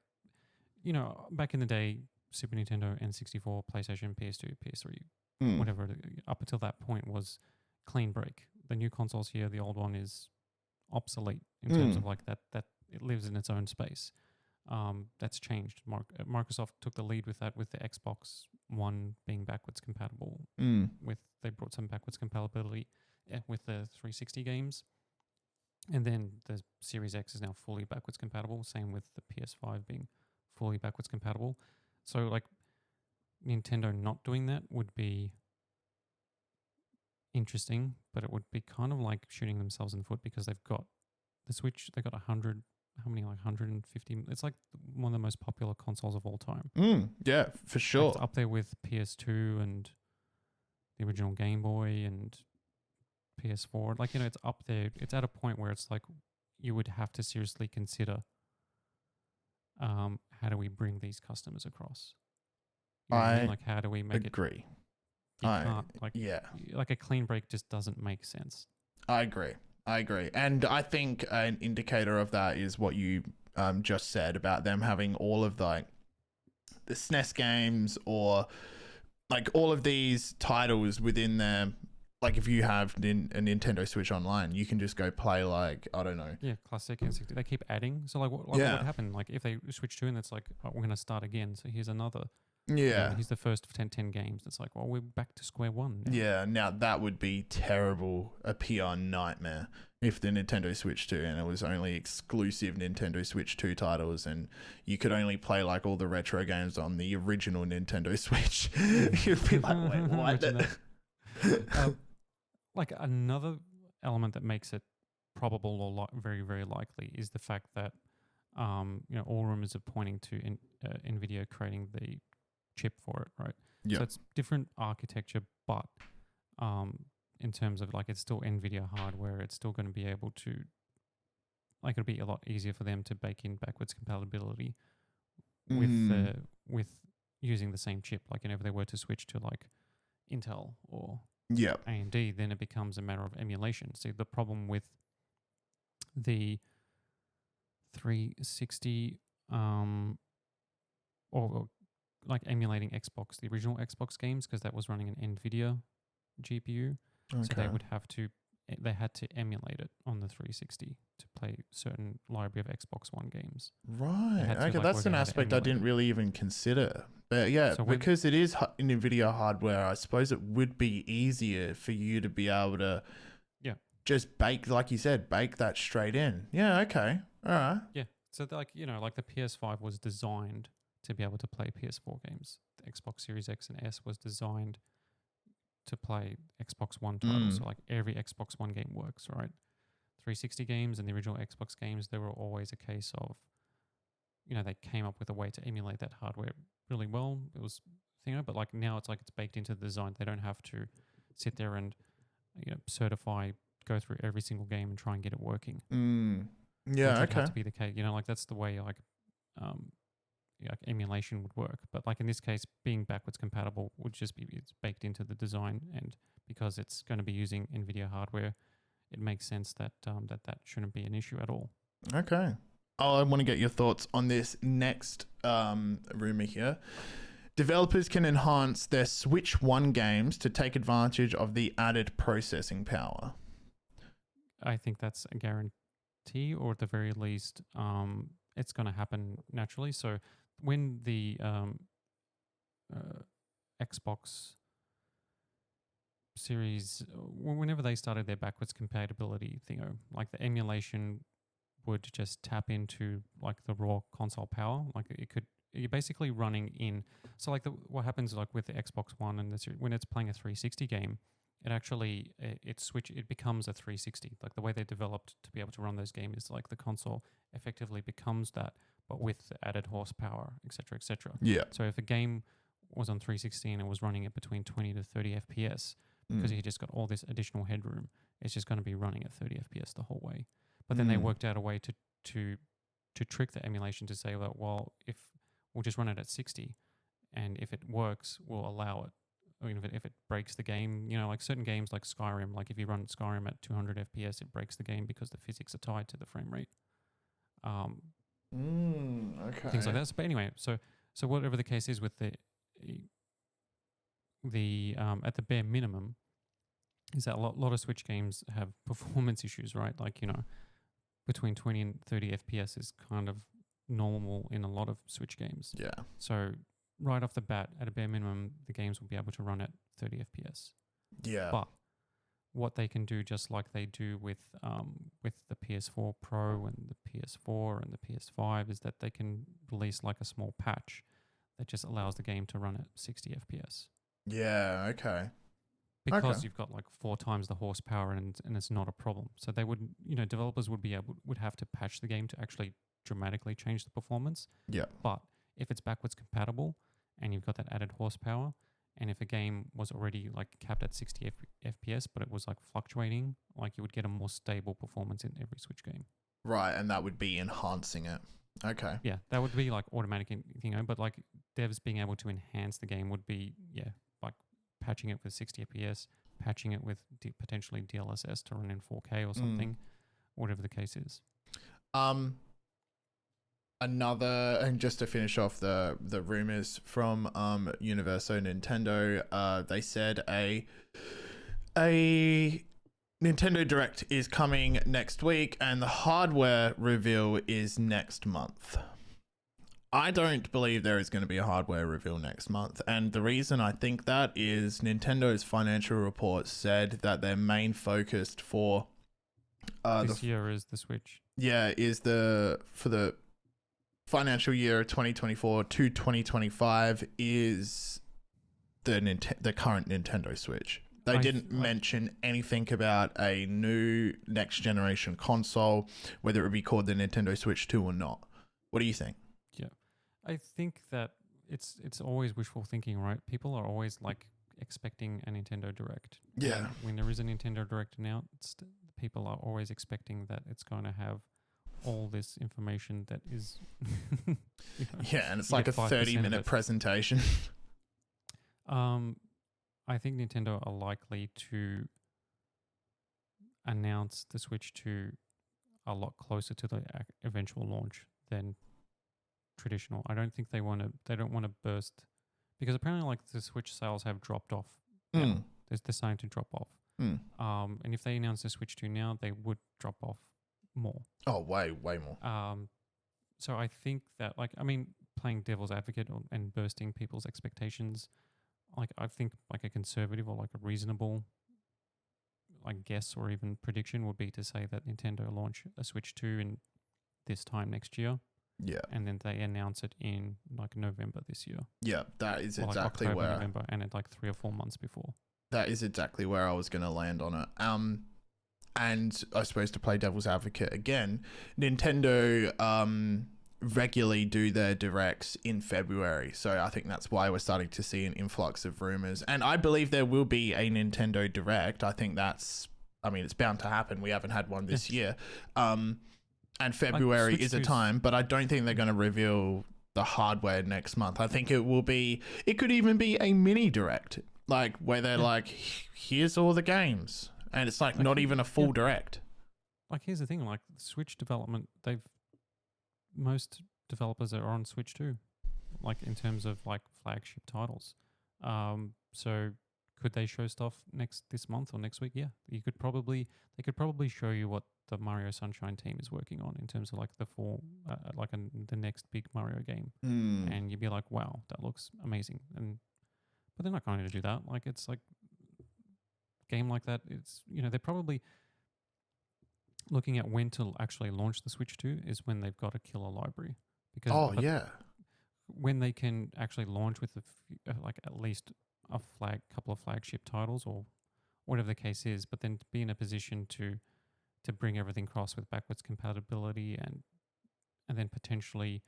you know, back in the day, Super Nintendo, N64, PlayStation, PS2, PS3, Mm. whatever, up until that point was clean break. The new consoles here, the old one is obsolete in terms of like that it lives in its own space. That's changed. Microsoft took the lead with that, with the Xbox One being backwards compatible. They brought some backwards compatibility with the 360 games, and then the Series X is now fully backwards compatible. Same with the PS5 being fully backwards compatible. So like Nintendo not doing that would be interesting, but it would be kind of like shooting themselves in the foot because they've got the Switch. They got 100. How many? Like 150. It's like one of the most popular consoles of all time. Yeah, for Like sure. it's up there with PS2 and the original Game Boy and PS4. Like, you know, it's up there. It's at a point where it's like you would have to seriously consider how do we bring these customers across? You know what I mean? Like, how do we make agree. You can't, like, yeah. Like a clean break just doesn't make sense. I agree. And I think an indicator of that is what you just said about them having all of the SNES games, or like all of these titles within their, like if you have a Nintendo Switch Online, you can just go play like, I don't know. Yeah, classic N64. They keep adding. So like what happened? Like if they switch to and it's like, oh, we're going to start again. So here's another. Yeah. He's the first of 10 games. It's like, well, we're back to square one now. Yeah, now that would be terrible, a PR nightmare if the Nintendo Switch 2 and it was only exclusive Nintendo Switch 2 titles and you could only play like all the retro games on the original Nintendo Switch. You'd be like, wait, what? Like another element that makes it probable or very, very likely is the fact that, you know, all rumors are pointing to NVIDIA creating the chip for it, right? Yeah. So it's different architecture, but in terms of like it's still NVIDIA hardware, it's still going to be able to, like, it'll be a lot easier for them to bake in backwards compatibility with using the same chip. Like, if they were to switch to like Intel or AMD, then it becomes a matter of emulation. See, the problem with the 360 or like emulating Xbox, the original Xbox games, because that was running an NVIDIA GPU. Okay. So they had to emulate it on the 360 to play certain library of Xbox One games. Right. Okay, that's an aspect I didn't really even consider. But yeah, so because it is NVIDIA hardware, I suppose it would be easier for you to be able to just bake, like you said, bake that straight in. Yeah, okay. All right. Yeah. So like, you know, like the PS5 was designed to be able to play PS4 games. The Xbox Series X and S was designed to play Xbox One titles. So like every Xbox One game works, right? 360 games and the original Xbox games, there were always a case of, you know, they came up with a way to emulate that hardware really well. It was, you know, but like now it's like it's baked into the design. They don't have to sit there and, you know, certify, go through every single game and try and get it working. Yeah, okay. Have to be the case, you know, like that's the way like emulation would work. But like in this case, being backwards compatible would just be, it's baked into the design, and because it's going to be using NVIDIA hardware, it makes sense that that shouldn't be an issue at all. Okay. I want to get your thoughts on this next rumor here. Developers can enhance their Switch 1 games to take advantage of the added processing power. I think that's a guarantee, or at the very least, it's going to happen naturally. So when the Xbox Series, whenever they started their backwards compatibility thing, like the emulation would just tap into like the raw console power. Like you're basically running in. So like what happens like with the Xbox One and when it's playing a 360 game, it actually it becomes a 360. Like the way they developed to be able to run those games is like the console effectively becomes that, but with added horsepower, etc., etc. Yeah. So if a game was on 360 and it was running it between 20 to 30 FPS, because you just got all this additional headroom, it's just going to be running at 30 FPS the whole way. But then they worked out a way to trick the emulation to say that, well, if we'll just run it at 60, and if it works, we'll allow it. I mean, if it breaks the game, you know, like certain games like Skyrim, like if you run Skyrim at 200 FPS, it breaks the game because the physics are tied to the frame rate. Okay. things like that. But anyway, so whatever the case is with the at the bare minimum, is that a lot of Switch games have performance issues, right? Like, between 20 and 30 FPS is kind of normal in a lot of Switch games. Yeah. So right off the bat, at a bare minimum, the games will be able to run at 30 FPS. Yeah. But what they can do, just like they do with the PS4 Pro and the PS4 and the PS5, is that they can release like a small patch that just allows the game to run at 60 FPS. Yeah. Okay. Because you've got like 4 times the horsepower and it's not a problem. So they would, developers would have to patch the game to actually dramatically change the performance. Yeah. But if it's backwards compatible and you've got that added horsepower, and if a game was already like capped at 60 FPS, but it was like fluctuating, like you would get a more stable performance in every Switch game. Right, and that would be enhancing it. Okay. Yeah, that would be like automatic, but like devs being able to enhance the game would be, like patching it with 60 FPS, patching it with potentially DLSS to run in 4K or something, whatever the case is. Another, and just to finish off the rumors from Universo Nintendo, they said a Nintendo Direct is coming next week and the hardware reveal is next month. I don't believe there is going to be a hardware reveal next month, and the reason I think that is Nintendo's financial report said that their main focus for this year is the Switch. Yeah, is for the financial year 2024 to 2025 is the current Nintendo Switch. They didn't mention anything about a new next generation console, whether it be called the Nintendo Switch 2 or not. What do you think? Yeah, I think that it's always wishful thinking, right? People are always like expecting a Nintendo Direct. Yeah. And when there is a Nintendo Direct announced, people are always expecting that it's going to have all this information that is yeah, and it's like a 30-minute presentation. I think Nintendo are likely to announce the Switch 2 a lot closer to the eventual launch than traditional. I don't think they don't want to burst, because apparently like the Switch sales have dropped off. They're starting to drop off. And if they announce the Switch 2 now, they would drop off more. Oh, way more. So I think that, playing devil's advocate and bursting people's expectations, I think like a conservative or like a reasonable guess or even prediction would be to say that Nintendo launch a Switch 2 in this time next year. Yeah. And then they announce it in like November this year. Yeah, that is exactly October, where November, and it's like 3 or 4 months before. That is exactly where I was going to land on it. And I suppose to play devil's advocate again, Nintendo regularly do their directs in February. So I think that's why we're starting to see an influx of rumors. And I believe there will be a Nintendo Direct. I think it's bound to happen. We haven't had one this year. And February is a time, but I don't think they're going to reveal the hardware next month. I think it could even be a mini Direct, like where they're like, here's all the games. And it's like not even a full Direct. Like, here's the thing, like Switch development, most developers are on Switch too, like in terms of like flagship titles. So could they show stuff this month or next week? Yeah, they could probably show you what the Mario Sunshine team is working on in terms of like the next big Mario game, and you'd be like, wow, that looks amazing. But they're not going to do that. Like, it's like game like that. It's they're probably looking at when to actually launch the Switch 2 is when they've got a killer library. Because when they can actually launch with at least a couple of flagship titles or whatever the case is, but then be in a position to bring everything across with backwards compatibility and then potentially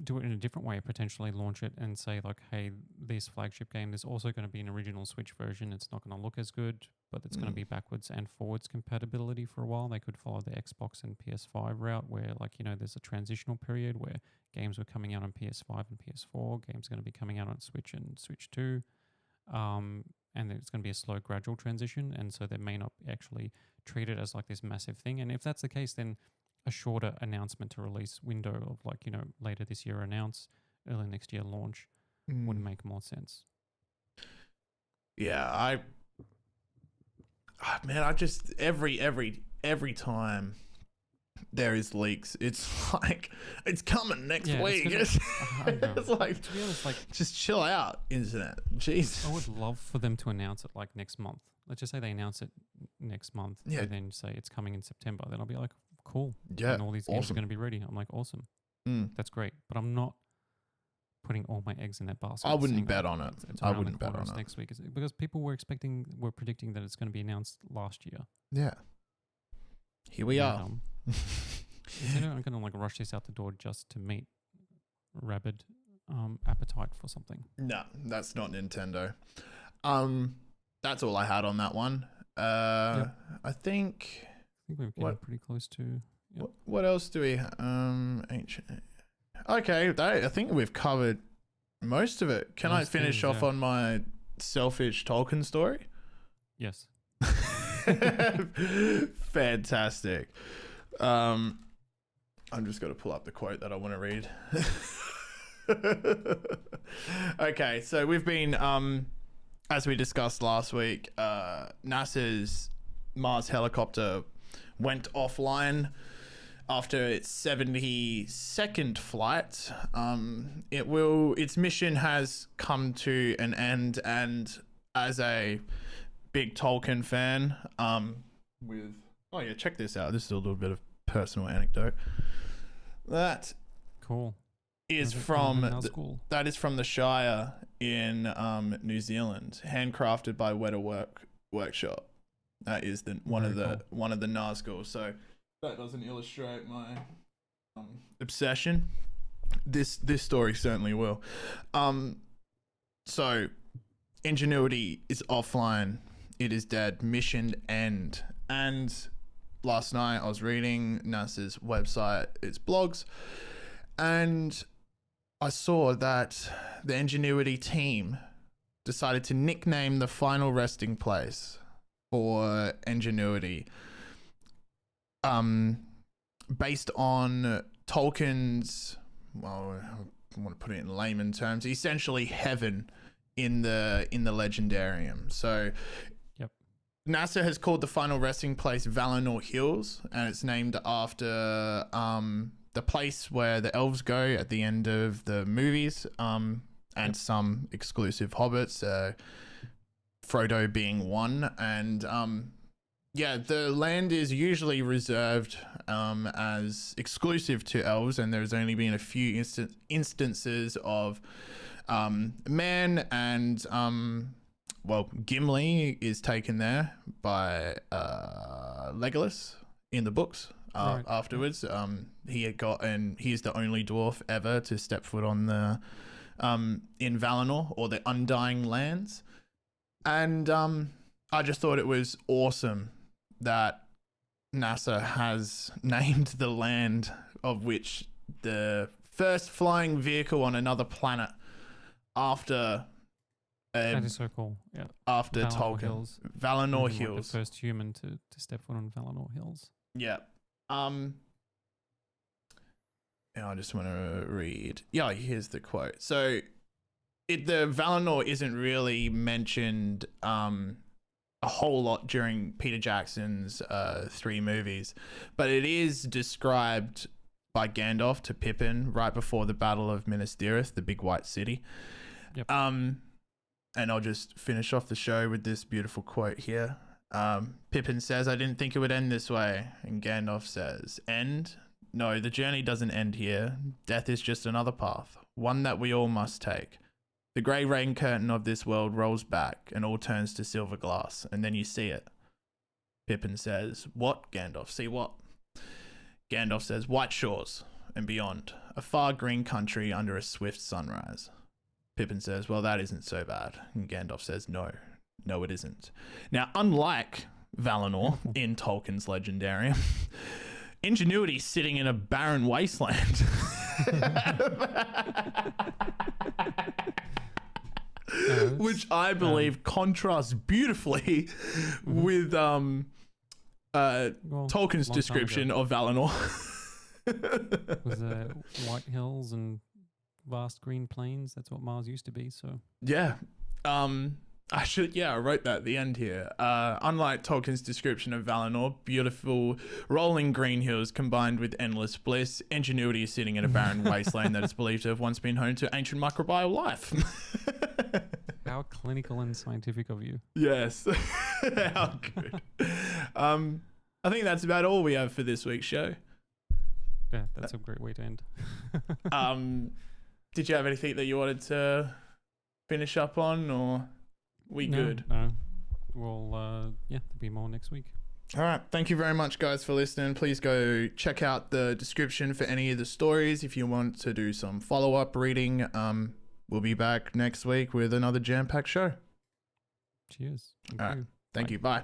do it in a different way, potentially launch it and say like, hey, this flagship game, there's also going to be an original Switch version. It's not going to look as good, but it's going to be backwards and forwards compatibility for a while. They could follow the Xbox and PS5 route where there's a transitional period where games were coming out on PS5 and PS4, games are going to be coming out on Switch and Switch 2. and it's going to be a slow, gradual transition, and so they may not actually treat it as like this massive thing. And if that's the case, then a shorter announcement to release window of like, later this year announce, early next year launch would make more sense. Yeah, I just every time there is leaks, it's like it's coming next week. It's like, to be honest, like, just chill out, internet. Jeez. I would love for them to announce it like next month. Let's just say they announce it next month, and then say it's coming in September. Then I'll be like, cool. Yeah, and all these games are going to be ready. I'm like, awesome. That's great. But I'm not putting all my eggs in that basket. I wouldn't bet on it. It's I wouldn't bet on it next week, because people were predicting that it's going to be announced last year. Yeah. Here we are. I'm going to like rush this out the door just to meet rabid appetite for something. No, that's not Nintendo. That's all I had on that one. I think we're getting pretty close to. Yep. What else do we? Okay, I think we've covered most of it. Can I finish off on my selfish Tolkien story? Yes. Fantastic. I'm just going to pull up the quote that I want to read. Okay, so we've been, as we discussed last week, NASA's Mars helicopter went offline after its 72nd flight. Its mission has come to an end, and as a big Tolkien fan, check this out. This is a little bit of personal anecdote. That cool is from the Shire in New Zealand, handcrafted by Weta Workshop. That is one of the Nazgul. So that doesn't illustrate my obsession. This story certainly will. So Ingenuity is offline. It is dead. Mission end. And last night I was reading NASA's website, its blogs, and I saw that the Ingenuity team decided to nickname the final resting place for Ingenuity based on Tolkien's, well, I want to put it in layman terms, essentially heaven in the Legendarium. So NASA has called the final resting place Valinor Hills, and it's named after the place where the elves go at the end of the movies, and some exclusive hobbits, Frodo being one. And the land is usually reserved as exclusive to elves, and there's only been a few instances of man and Gimli is taken there by Legolas in the books. Afterwards, he is the only dwarf ever to step foot on the in Valinor, or the Undying Lands. And I just thought it was awesome that NASA has named the land of which the first flying vehicle on another planet after. That is so cool. Yeah. After Valinor Tolkien, Hills. Valinor Like Hills. the first human to step foot on Valinor Hills. Yeah. I just want to read. Yeah, here's the quote. So, the Valinor isn't really mentioned a whole lot during Peter Jackson's 3 movies, but it is described by Gandalf to Pippin right before the Battle of Minas Tirith, the big white city. Yep. And I'll just finish off the show with this beautiful quote here. Pippin says, "I didn't think it would end this way." And Gandalf says, "End? No, the journey doesn't end here. Death is just another path, one that we all must take. The grey rain curtain of this world rolls back and all turns to silver glass, and then you see it." Pippin says, "What, Gandalf? See what?" Gandalf says, "White shores and beyond, a far green country under a swift sunrise." Pippin says, "Well, that isn't so bad." And Gandalf says, No, it isn't. Now, unlike Valinor in Tolkien's Legendarium, Ingenuity's sitting in a barren wasteland. which I believe contrasts beautifully with Tolkien's description of Valinor. Was white hills and vast green plains? That's what Mars used to be. So yeah, I wrote that at the end here. Unlike Tolkien's description of Valinor, beautiful rolling green hills combined with endless bliss, ingenuity is sitting in a barren wasteland that is believed to have once been home to ancient microbial life. How clinical and scientific of you. Yes. How good. I think that's about all we have for this week's show. Yeah, that's a great way to end. Did you have anything that you wanted to finish up on, or we good? No. We'll there'll be more next week. All right. Thank you very much, guys, for listening. Please go check out the description for any of the stories if you want to do some follow-up reading. We'll be back next week with another jam-packed show. Cheers. All right. Thank you. Bye.